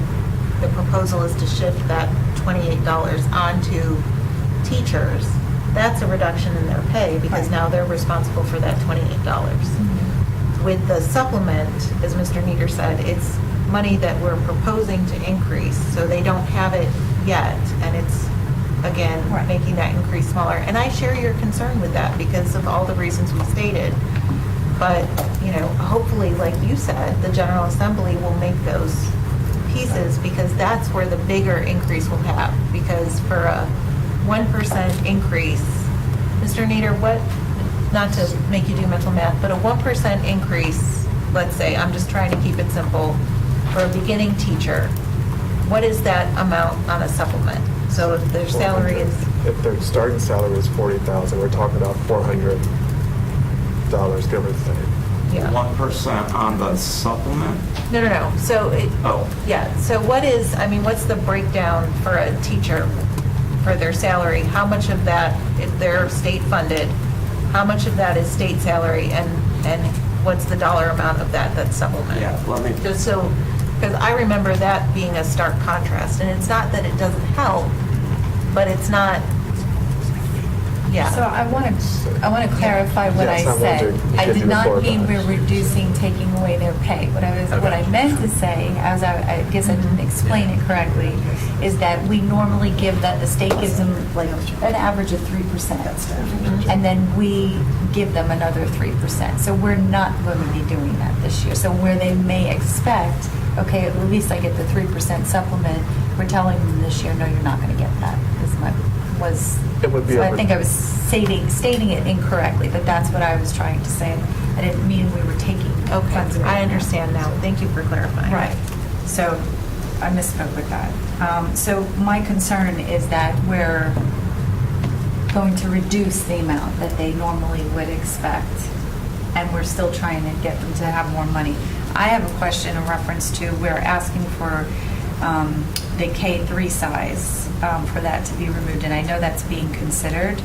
the proposal is to shift that $28 onto teachers. That's a reduction in their pay because now they're responsible for that $28. With the supplement, as Mr. Nieder said, it's money that we're proposing to increase, so they don't have it yet, and it's, again, Right. making that increase smaller. And I share your concern with that because of all the reasons we stated. But, you know, hopefully, like you said, the General Assembly will make those pieces because that's where the bigger increase will have. Because for a 1% increase, Mr. Nieder, what, not to make you do mental math, but a 1% increase, let's say, I'm just trying to keep it simple, for a beginning teacher, what is that amount on a supplement? So if their salary is, If their starting salary is $40,000, we're talking about $400, give or take. yeah. 1% on the supplement? No. So, Oh. yeah, so what is, I mean, what's the breakdown for a teacher for their salary? How much of that, if they're state funded, how much of that is state salary and what's the dollar amount of that that's supplement? Yeah, let me, Just so, because I remember that being a stark contrast, and it's not that it doesn't help, but it's not, So yeah. I want to clarify what I Yes, I wanted said. to I give did you the floor not mean back. we're reducing, taking away their pay. What I meant to say, as I guess I didn't explain it correctly, is that we normally give that, the state gives them like an average of 3%. And then we give them another 3%. So we're not going to be doing that this year. So where they may expect, okay, at least I get the 3% supplement, we're telling them this year, no, you're not going to get that. It would be So a I re- think I was stating it incorrectly, but that's what I was trying to say. I didn't mean we were taking Okay, funds away. I understand now. Thank you for clarifying. Right. So I misspoke with that. So my concern is that we're going to reduce the amount that they normally would expect, and we're still trying to get them to have more money. I have a question in reference to, we're asking for the K-3 size for that to be removed, and I know that's being considered.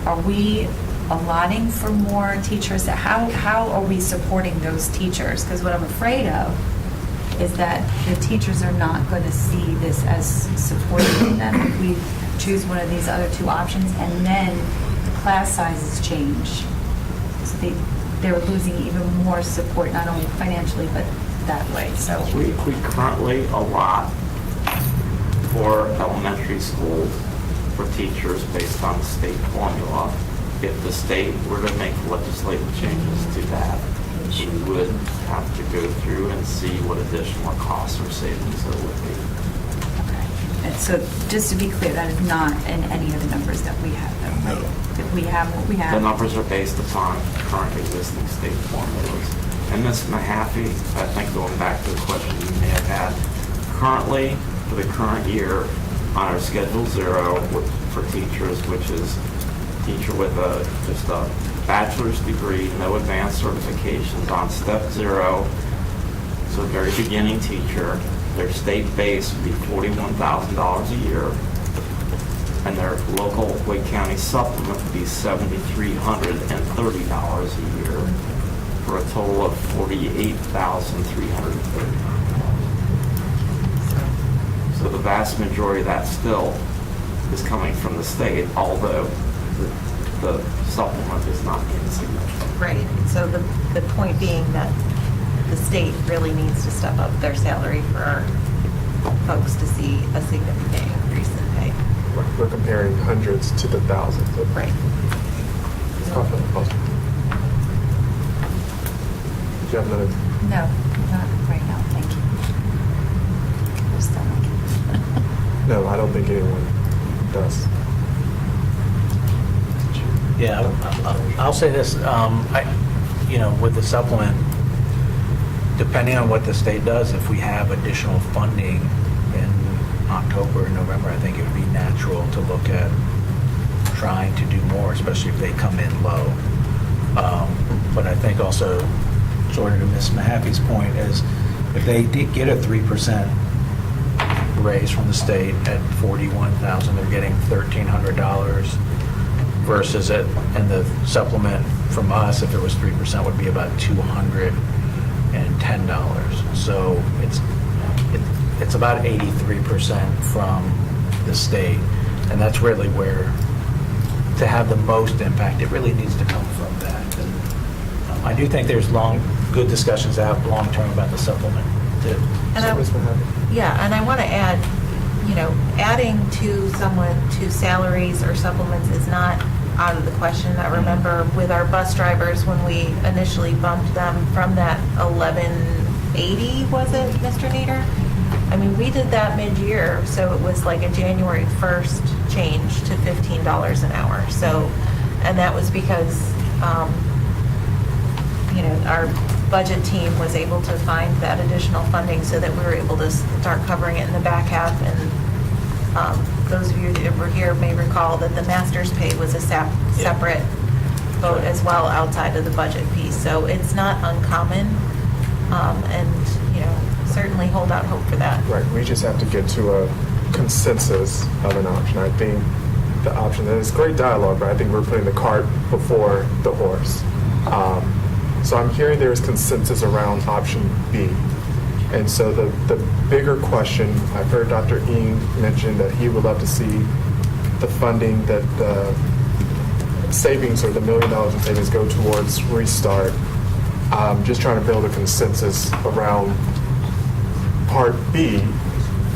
Are we allotting for more teachers? How are we supporting those teachers? Because what I'm afraid of is that the teachers are not going to see this as supporting them if we choose one of these other two options, and then the class sizes change. So they're losing even more support, not only financially, but that way, so. we currently allot for elementary schools for teachers based on the state formula. If the state were to make legislative changes to that, we would have to go through and see what additional costs or savings there would be. And so just to be clear, that is not in any of the numbers that we have, though, right? If we have what we have. The numbers are based upon current existing state formulas. And Ms. Mahaffey, I think going back to the question you may have had, currently, for the current year, honor schedule 0 for teachers, which is teacher with just a bachelor's degree, no advanced certifications on step 0. So very beginning teacher. Their state base would be $41,000 a year. And their local Wake County supplement would be $7,330 a year for a total of $48,330. So the vast majority of that still is coming from the state, although the supplement is not insignificant. Right, so the point being that the state really needs to step up their salary for our folks to see a significant increase in pay. Right, we're comparing hundreds to the thousands. Right. Do you have another? No, not right now, thank you. Your stomach. No, I don't think anyone does. Yeah, I'll say this, with the supplement, depending on what the state does, if we have additional funding in October and November, I think it would be natural to look at trying to do more, especially if they come in low. But I think also, sort of to Ms. Mahaffey's point, is if they did get a 3% raise from the state at $41,000, they're getting $1,300 versus it, and the supplement from us, if it was 3%, would be about $210. So it's about 83% from the state, and that's really where, to have the most impact, it really needs to come from that. And, I do think there's good discussions out long-term about the supplement, too. And I want to add, adding to someone to salaries or supplements is not out of the question. I remember with our bus drivers, when we initially bumped them from that 1180, was it, Mr. Nieder? I mean, we did that mid-year, so it was like a January 1st change to $15 an hour. So, and that was because, our budget team was able to find that additional funding so that we were able to start covering it in the back half. And those of you that were here may recall that the master's pay was a separate vote as well outside of the budget piece. So it's not uncommon, and certainly hold out hope for that. Right, we just have to get to a consensus of an option. I think the option, and it's great dialogue, but I think we're putting the cart before the horse. So I'm hearing there is consensus around option B. And so the bigger question, I've heard Dr. Ng mention that he would love to see the funding, that the savings or the $1 million in savings go towards Restart. Just trying to build a consensus around part B,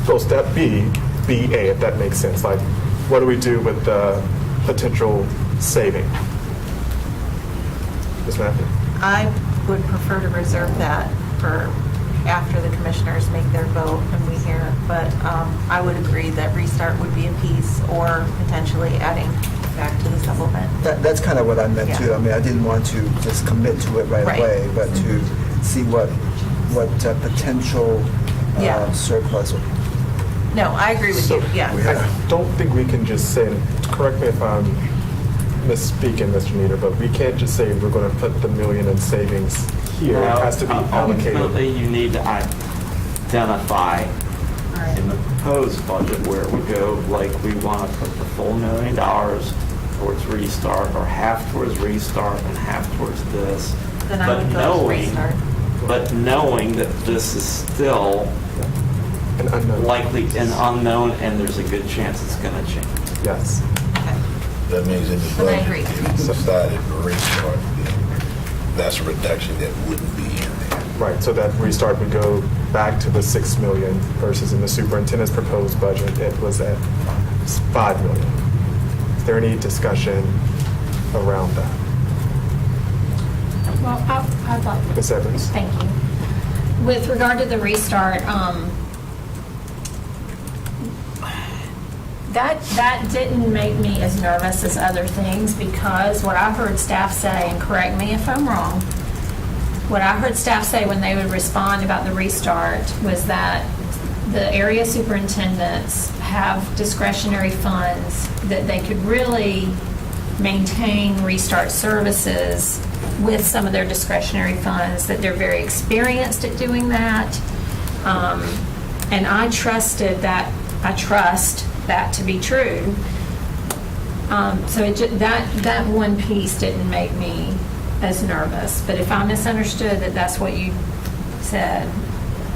so step B, BA, if that makes sense. Like, what do we do with the potential saving? Ms. Matthew? I would prefer to reserve that for after the commissioners make their vote and we hear, but I would agree that Restart would be a piece, or potentially adding back to the supplement. That's kind of what I meant too. Yeah. I mean, I didn't want to just commit to it right away, but to see what potential Yeah. surplus. No, I agree with you, yeah. I don't think we can just say, and correct me if I'm misspeaking, Mr. Nieder, but we can't just say we're going to put the $1 million in savings here. It has to be allocated. Ultimately, you need to identify in the proposed budget where it would go, like we want to put the full $1 million towards Restart, or half towards Restart and half towards this. Then I would go with Restart. But knowing that this is still An unknown. likely an unknown, and there's a good chance it's going to change. Yes. Okay. That means in the And I budget, agree. if you decided to Restart, then that's a reduction that wouldn't be in there. Right, so that Restart would go back to the $6 million versus in the superintendent's proposed budget, it was at $5 million. Is there any discussion around that? Well, I'd like, Ms. Evans? thank you. With regard to the Restart, that didn't make me as nervous as other things, because what I heard staff say, and correct me if I'm wrong, what I heard staff say when they would respond about the Restart was that the area superintendents have discretionary funds that they could really maintain Restart services with some of their discretionary funds, that they're very experienced at doing that. And I trust that to be true. So that one piece didn't make me as nervous. But if I misunderstood that that's what you said,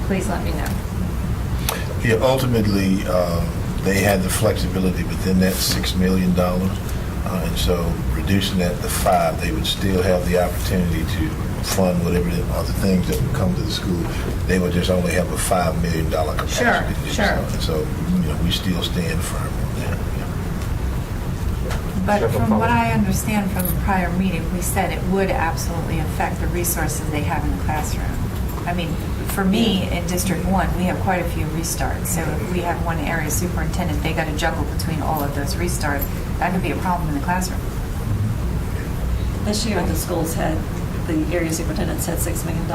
please let me know. Yeah, ultimately, they had the flexibility within that $6 million. And so reducing that to 5, they would still have the opportunity to fund whatever the other things that would come to the school. They would just only have a $5 million capacity. Sure. And so, we still stand firm on that. But Have a from what follow-up. I understand from the prior meeting, we said it would absolutely affect the resources they have in the classroom. I mean, for me, in District 1, we have quite a few restarts. So if we have one area superintendent, they got to juggle between all of those restarts. That could be a problem in the classroom. This year, the area superintendents had $6 million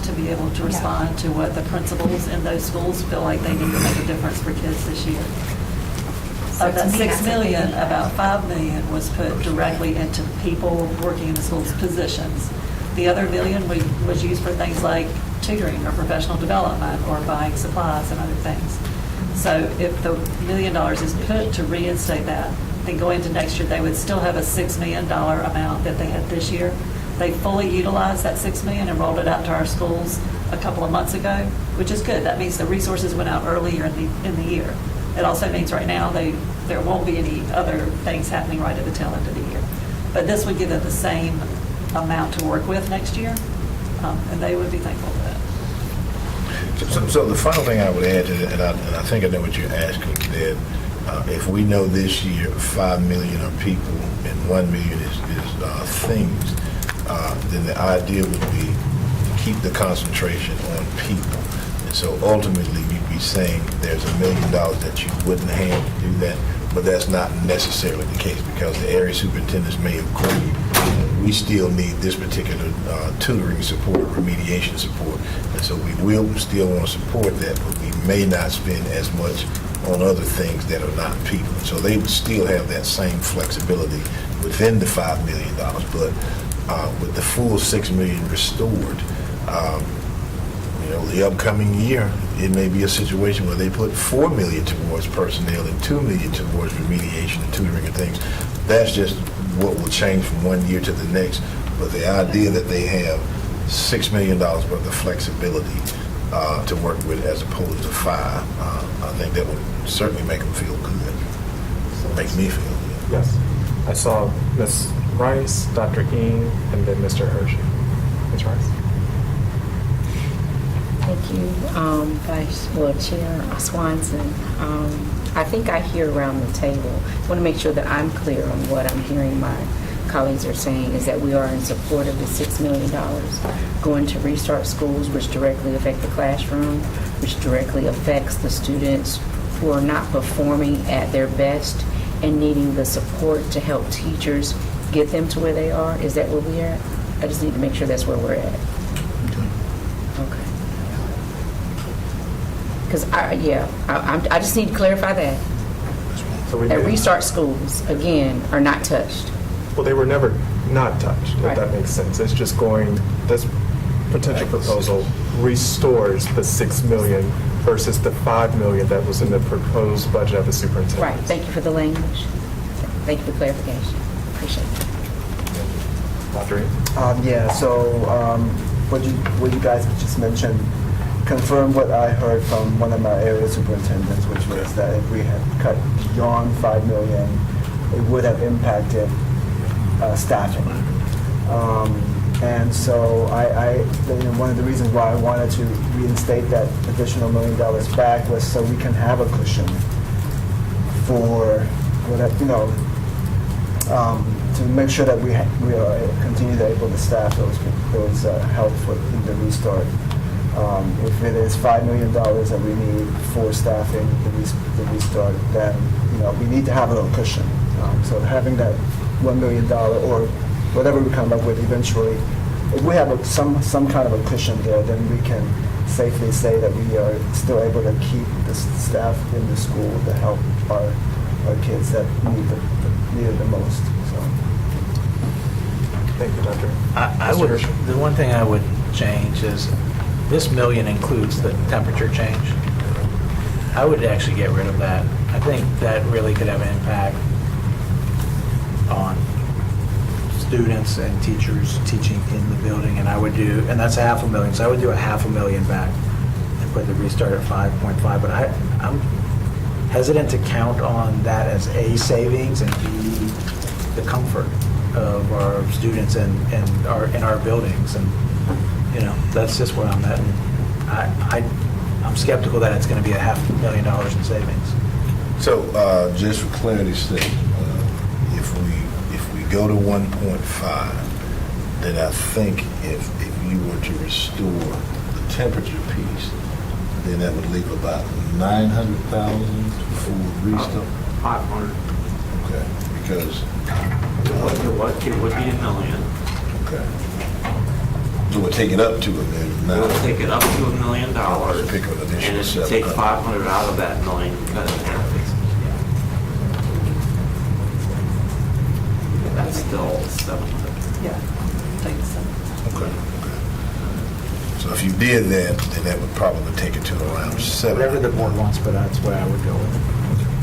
to be able to respond to what the principals in those schools feel like they need to make a difference for kids this year. So Of that to me, that's $6 a million, big- about $5 million was put directly into people working in the schools' positions. The other $1 million was used for things like tutoring or professional development or buying supplies and other things. So if the $1 million is put to reinstate that, then going into next year, they would still have a $6 million amount that they had this year. They fully utilized that $6 million and rolled it out to our schools a couple of months ago, which is good. That means the resources went out earlier in the year. It also means right now there won't be any other things happening right at the tail end of the year. But this would give them the same amount to work with next year, and they would be thankful for that. So the final thing I would add to that, and I think I know what you're asking, that if we know this year 5 million are people and 1 million is things, then the idea would be to keep the concentration on people. And so ultimately, you'd be saying there's $1 million that you wouldn't have to do that, but that's not necessarily the case because the area superintendents may agree we still need this particular tutoring support, remediation support. And so we will still want to support that, but we may not spend as much on other things that are not people. So they would still have that same flexibility within the $5 million, but with the full $6 million restored, the upcoming year, it may be a situation where they put $4 million towards personnel and $2 million towards remediation and tutoring and things. That's just what will change from one year to the next. But the idea that they have $6 million worth of flexibility to work with as opposed to 5, I think that would certainly make them feel good. Make me feel good. Yes. I saw Ms. Rice, Dr. Ing, and then Mr. Hershey. Ms. Rice. Thank you, Chair Swanson. I think I hear around the table. I want to make sure that I'm clear on what I'm hearing my colleagues are saying is that we are in support of the $6 million going to Restart Schools, which directly affect the classroom, which directly affects the students who are not performing at their best and needing the support to help teachers get them to where they are. Is that where we're at? I just need to make sure that's where we're at. Okay. Because I just need to clarify that. So we That did- Restart Schools, again, are not touched. Well, they were never not touched, Right. if that makes sense. It's just this potential proposal restores the $6 million versus the $5 million that was in the proposed budget of the superintendent. Right, thank you for the language. Thank you for clarification. Appreciate it. Dr. Ing? What you guys just mentioned confirmed what I heard from one of my area superintendents, which was that if we had cut beyond 5 million, it would have impacted staffing. And so one of the reasons why I wanted to reinstate that additional $1 million back was so we can have a cushion for whatever, to make sure that we are continue to able to staff those help in the restart. If it is $5 million that we need for staffing the restart, then we need to have a little cushion. So having that $1 million or whatever we come up with eventually, if we have some kind of a cushion there, then we can safely say that we are still able to keep the staff in the school to help our kids that need it the most. So, Thank you, Dr. I Mr. would, Hershey. the one thing I would change is, this million includes the temperature change. I would actually get rid of that. I think that really could have an impact on students and teachers teaching in the building, and and that's $500,000, so I would do $500,000 back and put the restart at 5.5, but I'm hesitant to count on that as A, savings, and B, the comfort of our students and in our buildings, and that's just where I'm at. And I'm skeptical that it's going to be $500,000 in savings. So, just for clarity's sake, if we go to 1.5, then I think if you were to restore the temperature piece, then that would leave about 900,000 for restart. 500. Okay, because It would be $1 million. okay, it would take it up to $1 million. It would take it up to $1 million. Pick up an additional And if you take 700. 500 out of that million, cut it in half. That's still 700. Yeah. Take some. Okay. So if you did that, then that would probably take it to around 7. Whatever the board wants, but that's where I would go with it.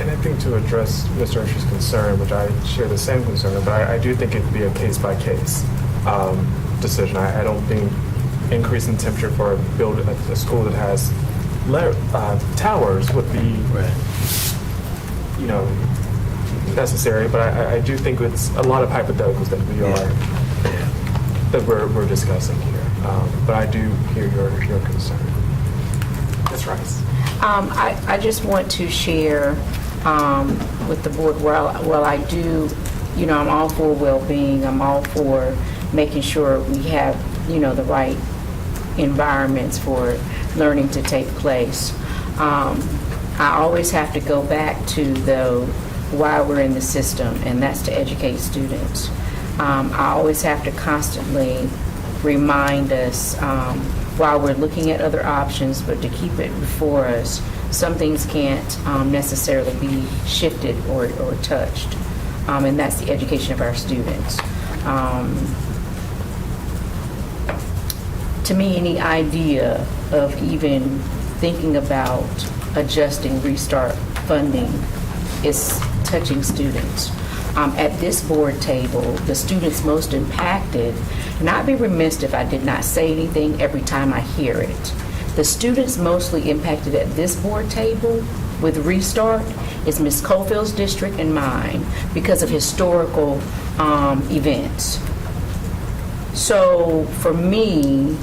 And I think to address Mr. Hershey's concern, which I share the same concern, but I do think it would be a case-by-case decision. I don't think increasing temperature for a school that has towers would be, necessary. But I do think it's a lot of hypotheticals that we're discussing here. But I do hear your concern. Ms. Rice. I just want to share with the board, while I do, I'm all for well-being, I'm all for making sure we have, the right environments for learning to take place. I always have to go back to, though, why we're in the system, and that's to educate students. I always have to constantly remind us while we're looking at other options, but to keep it before us, some things can't necessarily be shifted or touched, and that's the education of our students. To me, any idea of even thinking about adjusting restart funding is touching students. At this board table, the students most impacted, and I'd be remiss if I did not say anything every time I hear it. The students mostly impacted at this board table with Restart is Ms. Colfield's district and mine because of historical events. So for me,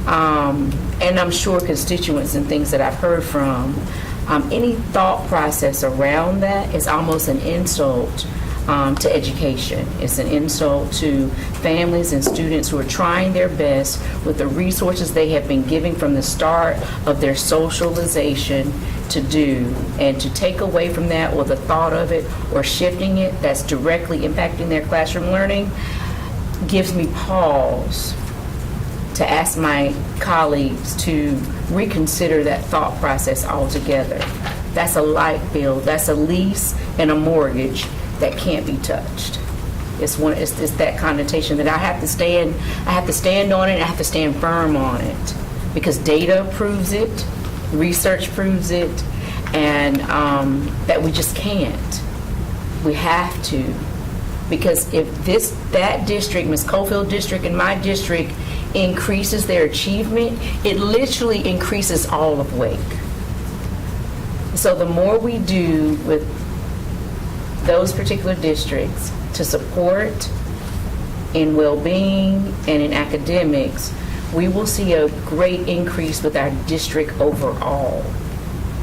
and I'm sure constituents and things that I've heard from, any thought process around that is almost an insult to education. It's an insult to families and students who are trying their best with the resources they have been giving from the start of their socialization to do, and to take away from that or the thought of it or shifting it that's directly impacting their classroom learning gives me pause to ask my colleagues to reconsider that thought process altogether. That's a light bill, that's a lease and a mortgage that can't be touched. It's that connotation that I have to stand on it, I have to stand firm on it, because data proves it, research proves it, and that we just can't. We have to, because if that district, Ms. Colfield district and my district, increases their achievement, it literally increases all of Wake. So the more we do with those particular districts to support in well-being and in academics, we will see a great increase with our district overall.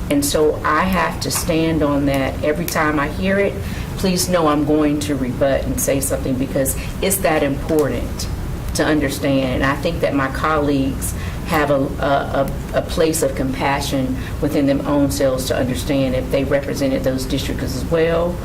And so I have to stand on that every time I hear it. Please know I'm going to rebut and say something, because it's that important to understand. And I think that my colleagues have a place of compassion within their own selves to understand if they represented those districts as well,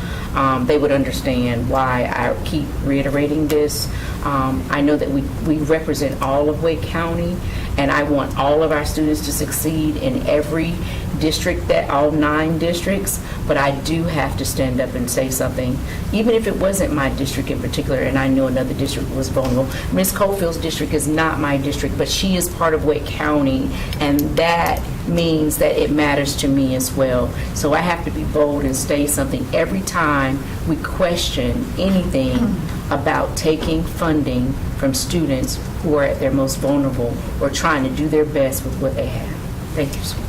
they would understand why I keep reiterating this. I know that we represent all of Wake County, and I want all of our students to succeed in every district, all 9 districts, but I do have to stand up and say something, even if it wasn't my district in particular, and I know another district was vulnerable. Ms. Colefield's district is not my district, but she is part of Wake County, and that means that it matters to me as well. So I have to be bold and say something every time we question anything about taking funding from students who are at their most vulnerable or trying to do their best with what they have. Thank you so much.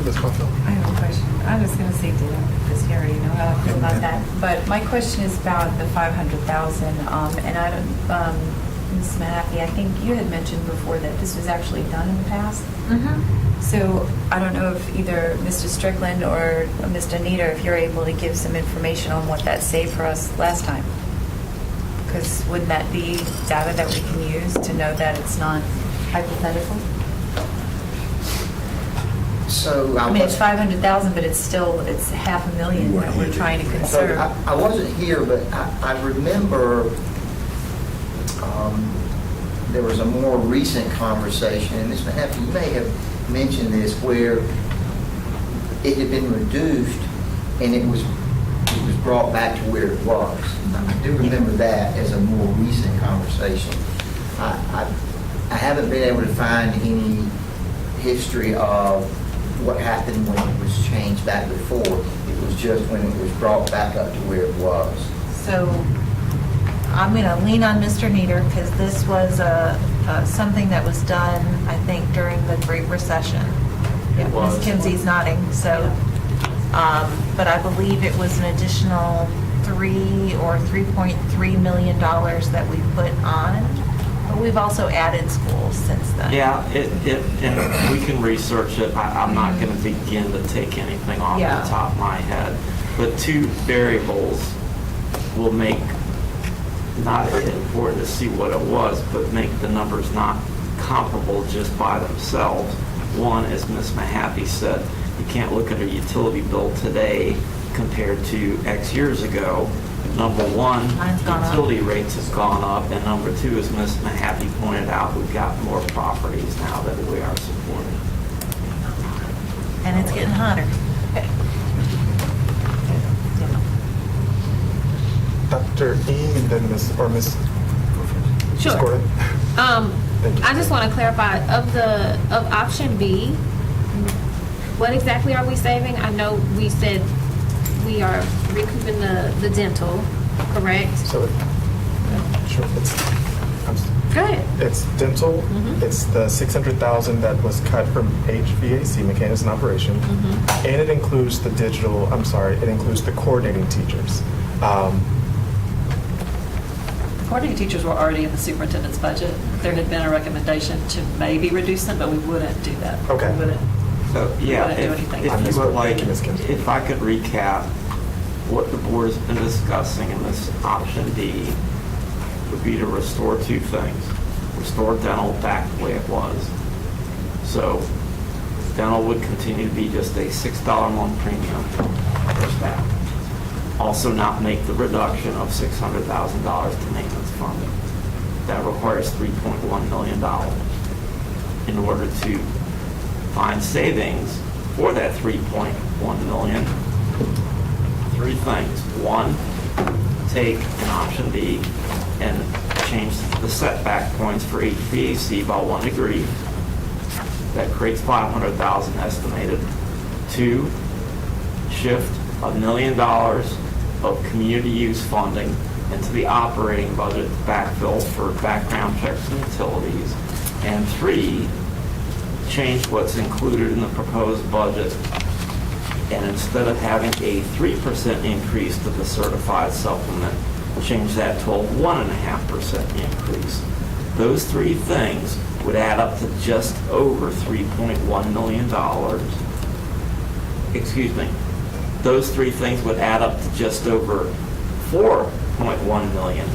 Ms. Cleffield? I have a question. I was going to say ditto because you already know how I feel about that. But my question is about the 500,000. And I don't, Ms. Mahaffey, I think you had mentioned before that this was actually done in the past. So I don't know if either Mr. Strickland or Mr. Nieder, if you're able to give some information on what that saved for us last time. Because wouldn't that be data that we can use to know that it's not hypothetical? So I mean, it's 500,000, but it's $500,000 that we're trying to conserve. I wasn't here, but I remember there was a more recent conversation, and Ms. Mahaffey, you may have mentioned this, where it had been reduced and it was brought back to where it was. I do remember that as a more recent conversation. I haven't been able to find any history of what happened when it was changed back before. It was just when it was brought back up to where it was. So I'm going to lean on Mr. Nieder because this was something that was done, I think, during the Great Recession. Yeah, was. Ms. Kinsey's nodding. So, but I believe it was an additional $3 or $3.3 million that we put on. But we've also added schools since then. Yeah, and we can research it. I'm not going to begin to take anything off the top of my head. But 2 variables will make, not important to see what it was, but make the numbers not comparable just by themselves. One, as Ms. Mahaffey said, you can't look at a utility bill today compared to X years ago. Number one, utility rates have gone up, and number 2, as Ms. Mahaffey pointed out, we've got more properties now that we are supporting. And it's getting hotter. Dr. Eam and then Ms. Sure. Gordon? Thank you. I just want to clarify, of option B, what exactly are we saving? I know we said we are recouping the dental, correct? So, sure, Go ahead. it's dental, it's the 600,000 that was cut from HVAC, mechanics and operation, and it includes the it includes the coordinating teachers. Coordinating teachers were already in the superintendent's budget. There had been a recommendation to maybe reduce them, but we wouldn't do that. Okay. We wouldn't. So, yeah, wouldn't do anything. if you would like, Thank you, Ms. Kinsey. if I could recap what the board has been discussing in this option D, would be to restore 2 things. Restore dental back the way it was. So dental would continue to be just a $6 a month premium for staff. Also not make the reduction of $600,000 to maintenance funding. That requires $3.1 million. In order to find savings for that $3.1 million, 3 things. 1, take an option B and change the setback points for HVAC by 1 degree. That creates $500,000 estimated. 2, shift $1 million of community use funding into the operating budget to backfill for background checks and utilities. And 3, change what's included in the proposed budget, and instead of having a 3% increase to the certified supplement, change that to a 1.5% increase. Those 3 things would add up to just over $3.1 million. Excuse me. Those 3 things would add up to just over $4.1 million.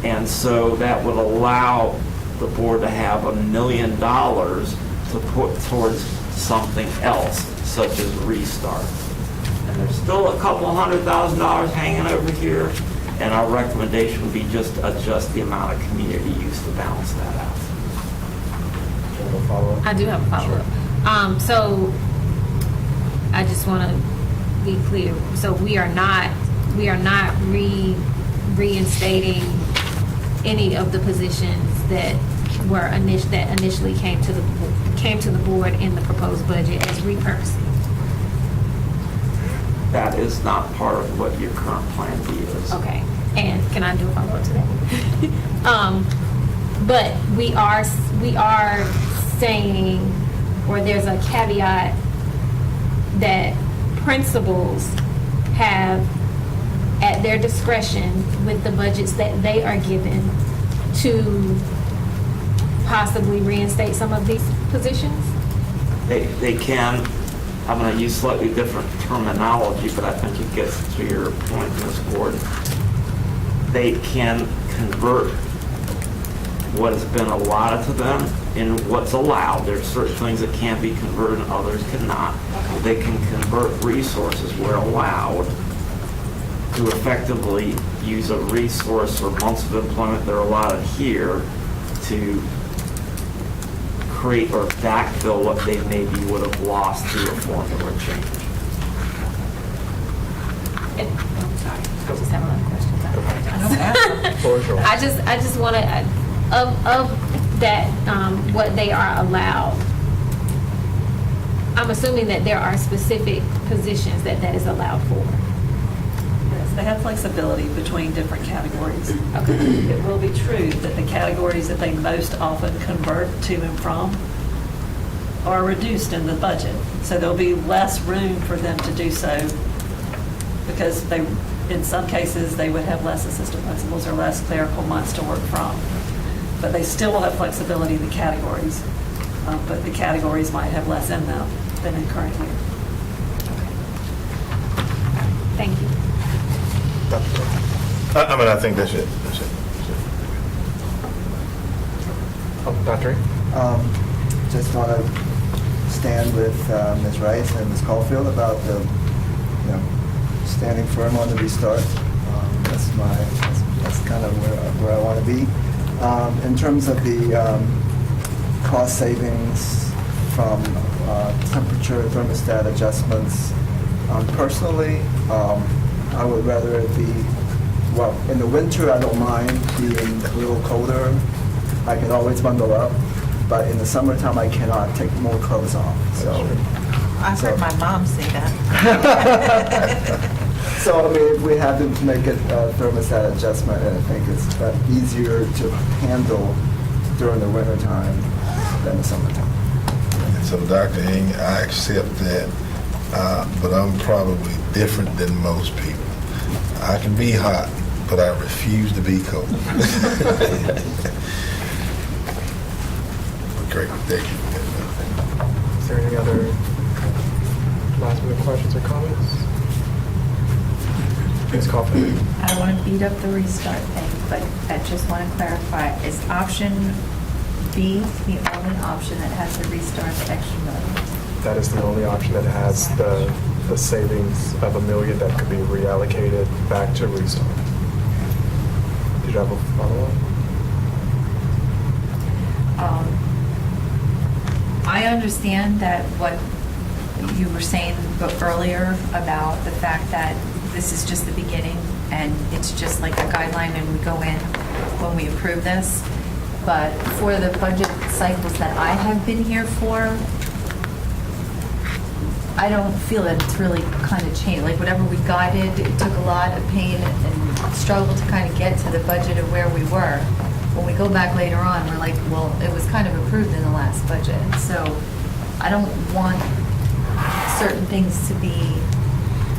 And so that would allow the board to have $1 million to put towards something else, such as Restart. And there's still a couple $100,000 hanging over here, and our recommendation would be just adjust the amount of community use to balance that out. Do you have a follow-up? I do have a follow-up. So I just want to be clear. So we are not reinstating any of the positions that were initially came to the board in the proposed budget as repurposing. That is not part of what your current plan B is. Okay. And can I do a follow-up to that? But we are saying, or there's a caveat that principals have at their discretion with the budgets that they are given to possibly reinstate some of these positions? They can. I'm going to use slightly different terminology, but I think it gets to your point, Ms. Ward. They can convert what has been allotted to them in what's allowed. There are certain things that can be converted and others cannot. They can convert resources where allowed to effectively use a resource or months of employment that are allotted here to create or backfill what they maybe would have lost through a formula change. I'm sorry. I just have another question. For sure. I just want to, of that, what they are allowed, I'm assuming that there are specific positions that is allowed for. Yes, they have flexibility between different categories. Okay. It will be true that the categories that they most often convert to and from are reduced in the budget. So there'll be less room for them to do so because in some cases, they would have less assistant principals or less clerical months to work from. But they still will have flexibility in the categories, but the categories might have less in them than in current year. Thank you. I think that's it. Dr. Just want to stand with Ms. Rice and Ms. Caulfield about the, standing firm on the restart. That's kind of where I want to be. In terms of the cost savings from temperature thermostat adjustments, personally, I would rather it be, well, in the winter I don't mind being a little colder. I can always bundle up, but in the summertime I cannot take more clothes off. So I've heard my mom say that. So, I mean, if we have to make a thermostat adjustment, I think it's easier to handle during the wintertime than the summertime. So, Dr. Ng, I accept that, but I'm probably different than most people. I can be hot, but I refuse to be cold. Great, thank you. Is there any other last minute questions or comments? Ms. Caulfield. I don't want to beat up the restart thing, but I just want to clarify, is option B the only option that has the restart the extra million? That is the only option that has the savings of $1 million that could be reallocated back to restart. Did you have a follow-up? I understand that what you were saying earlier about the fact that this is just the beginning and it's just like a guideline and we go in when we approve this. But for the budget cycles that I have been here for, I don't feel that it's really kind of changed. Like whatever we guided, it took a lot of pain and struggle to kind of get to the budget of where we were. When we go back later on, we're like, well, it was kind of approved in the last budget. So I don't want certain things to be,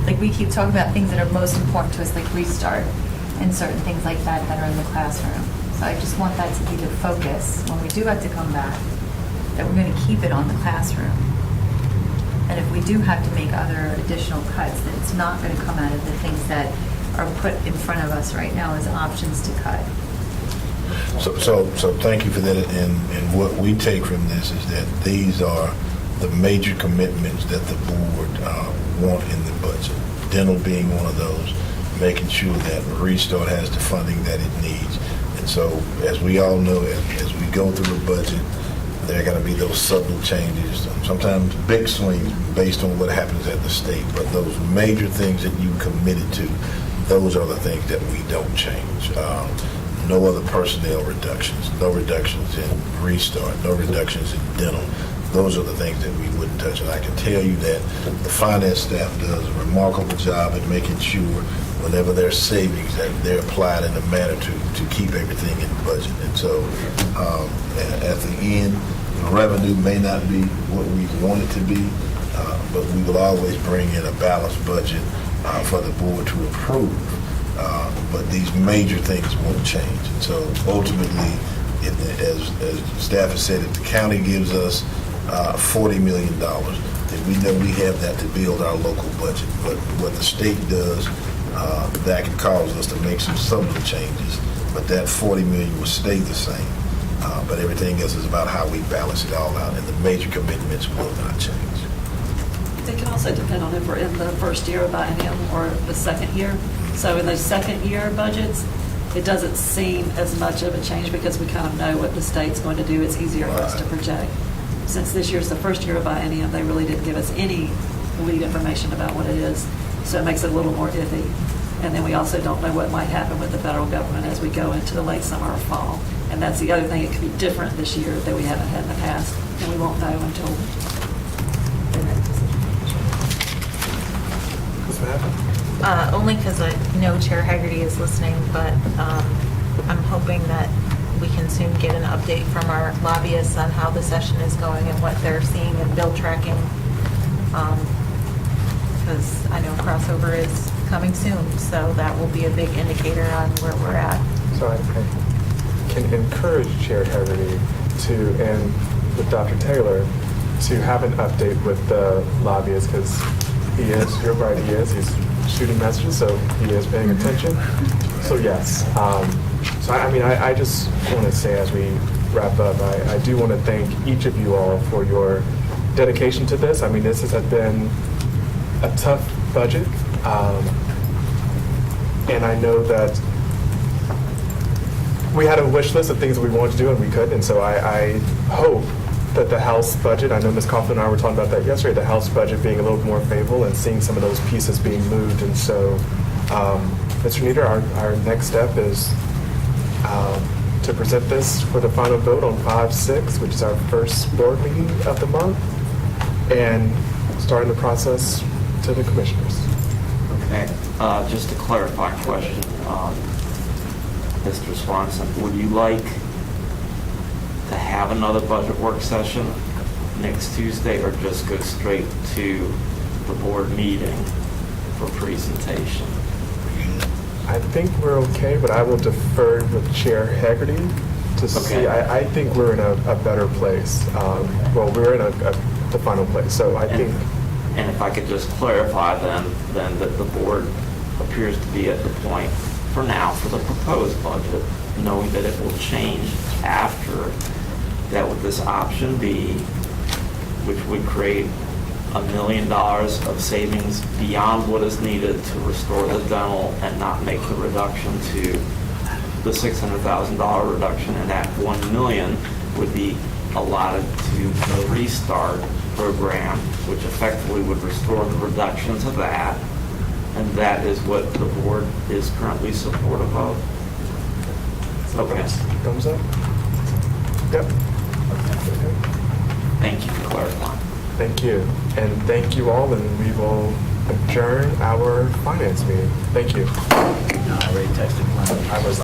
like we keep talking about things that are most important to us, like restart and certain things like that that are in the classroom. So I just want that to be the focus when we do have to come back, that we're going to keep it on the classroom. And if we do have to make other additional cuts, then it's not going to come out of the things that are put in front of us right now as options to cut. So thank you for that. And what we take from this is that these are the major commitments that the board want in the budget. Dental being one of those, making sure that Restart has the funding that it needs. And so, as we all know, as we go through the budget, there are going to be those subtle changes, sometimes big swings based on what happens at the state. But those major things that you committed to, those are the things that we don't change. No other personnel reductions, no reductions in Restart, no reductions in dental. Those are the things that we wouldn't touch. And I can tell you that the finance staff does a remarkable job at making sure whenever there's savings that they're applied in a manner to keep everything in the budget. And so at the end, the revenue may not be what we want it to be, but we will always bring in a balanced budget for the board to approve. But these major things won't change. And so ultimately, as staff has said, if the county gives us $40 million, then we know we have that to build our local budget. But what the state does, that can cause us to make some subtle changes. But that $40 million will stay the same. But everything else is about how we balance it all out, and the major commitments will not change. It can also depend on if we're in the first year of biennium or the second year. So in those second year budgets, it doesn't seem as much of a change because we kind of know what the state's going to do. It's easier for us to project. Since this year's the first year of biennium, they really didn't give us any lead information about what it is. So it makes it a little more iffy. And then we also don't know what might happen with the federal government as we go into the late summer or fall. And that's the other thing. It could be different this year that we haven't had in the past. And we won't know until the next decision. Only because I know Chair Haggerty is listening, but I'm hoping that we can soon get an update from our lobbyists on how the session is going and what they're seeing in bill tracking. Because I know crossover is coming soon, so that will be a big indicator on where we're at. So I can encourage Chair Haggerty and with Dr. Taylor to have an update with the lobbyists, because he is, you're right, he is. He's shooting messages, so he is paying attention. So yes. So I just want to say as we wrap up, I do want to thank each of you all for your dedication to this. I mean, this has been a tough budget. And I know that we had a wish list of things that we wanted to do and we couldn't. And so I hope that the House budget, I know Ms. Coughlin and I were talking about that yesterday, the House budget being a little more favorable and seeing some of those pieces being moved. And so, Mr. Nieder, our next step is to present this for the final vote on 5/6, which is our first board meeting of the month, and starting the process to the commissioners. Okay, just a clarifying question, Mr. Swanson, would you like to have another budget work session next Tuesday, or just go straight to the board meeting for presentation? I think we're okay, but I will defer with Chair Haggerty to see. Okay. I think we're in a better place. Well, we're in the final place, so I think. And if I could just clarify then that the board appears to be at the point for now for the proposed budget, knowing that it will change after, that would this option B, which would create $1 million of savings beyond what is needed to restore the dental and not make the reduction to the $600,000 reduction, and that $1 million would be allotted to the Restart program, which effectively would restore the reduction to that, and that is what the board is currently supportive of. Okay. Thumbs up? Yep. Thank you for clarifying. Thank you. And thank you all, and we will adjourn our finance meeting. Thank you. No, I already texted Glenn. I was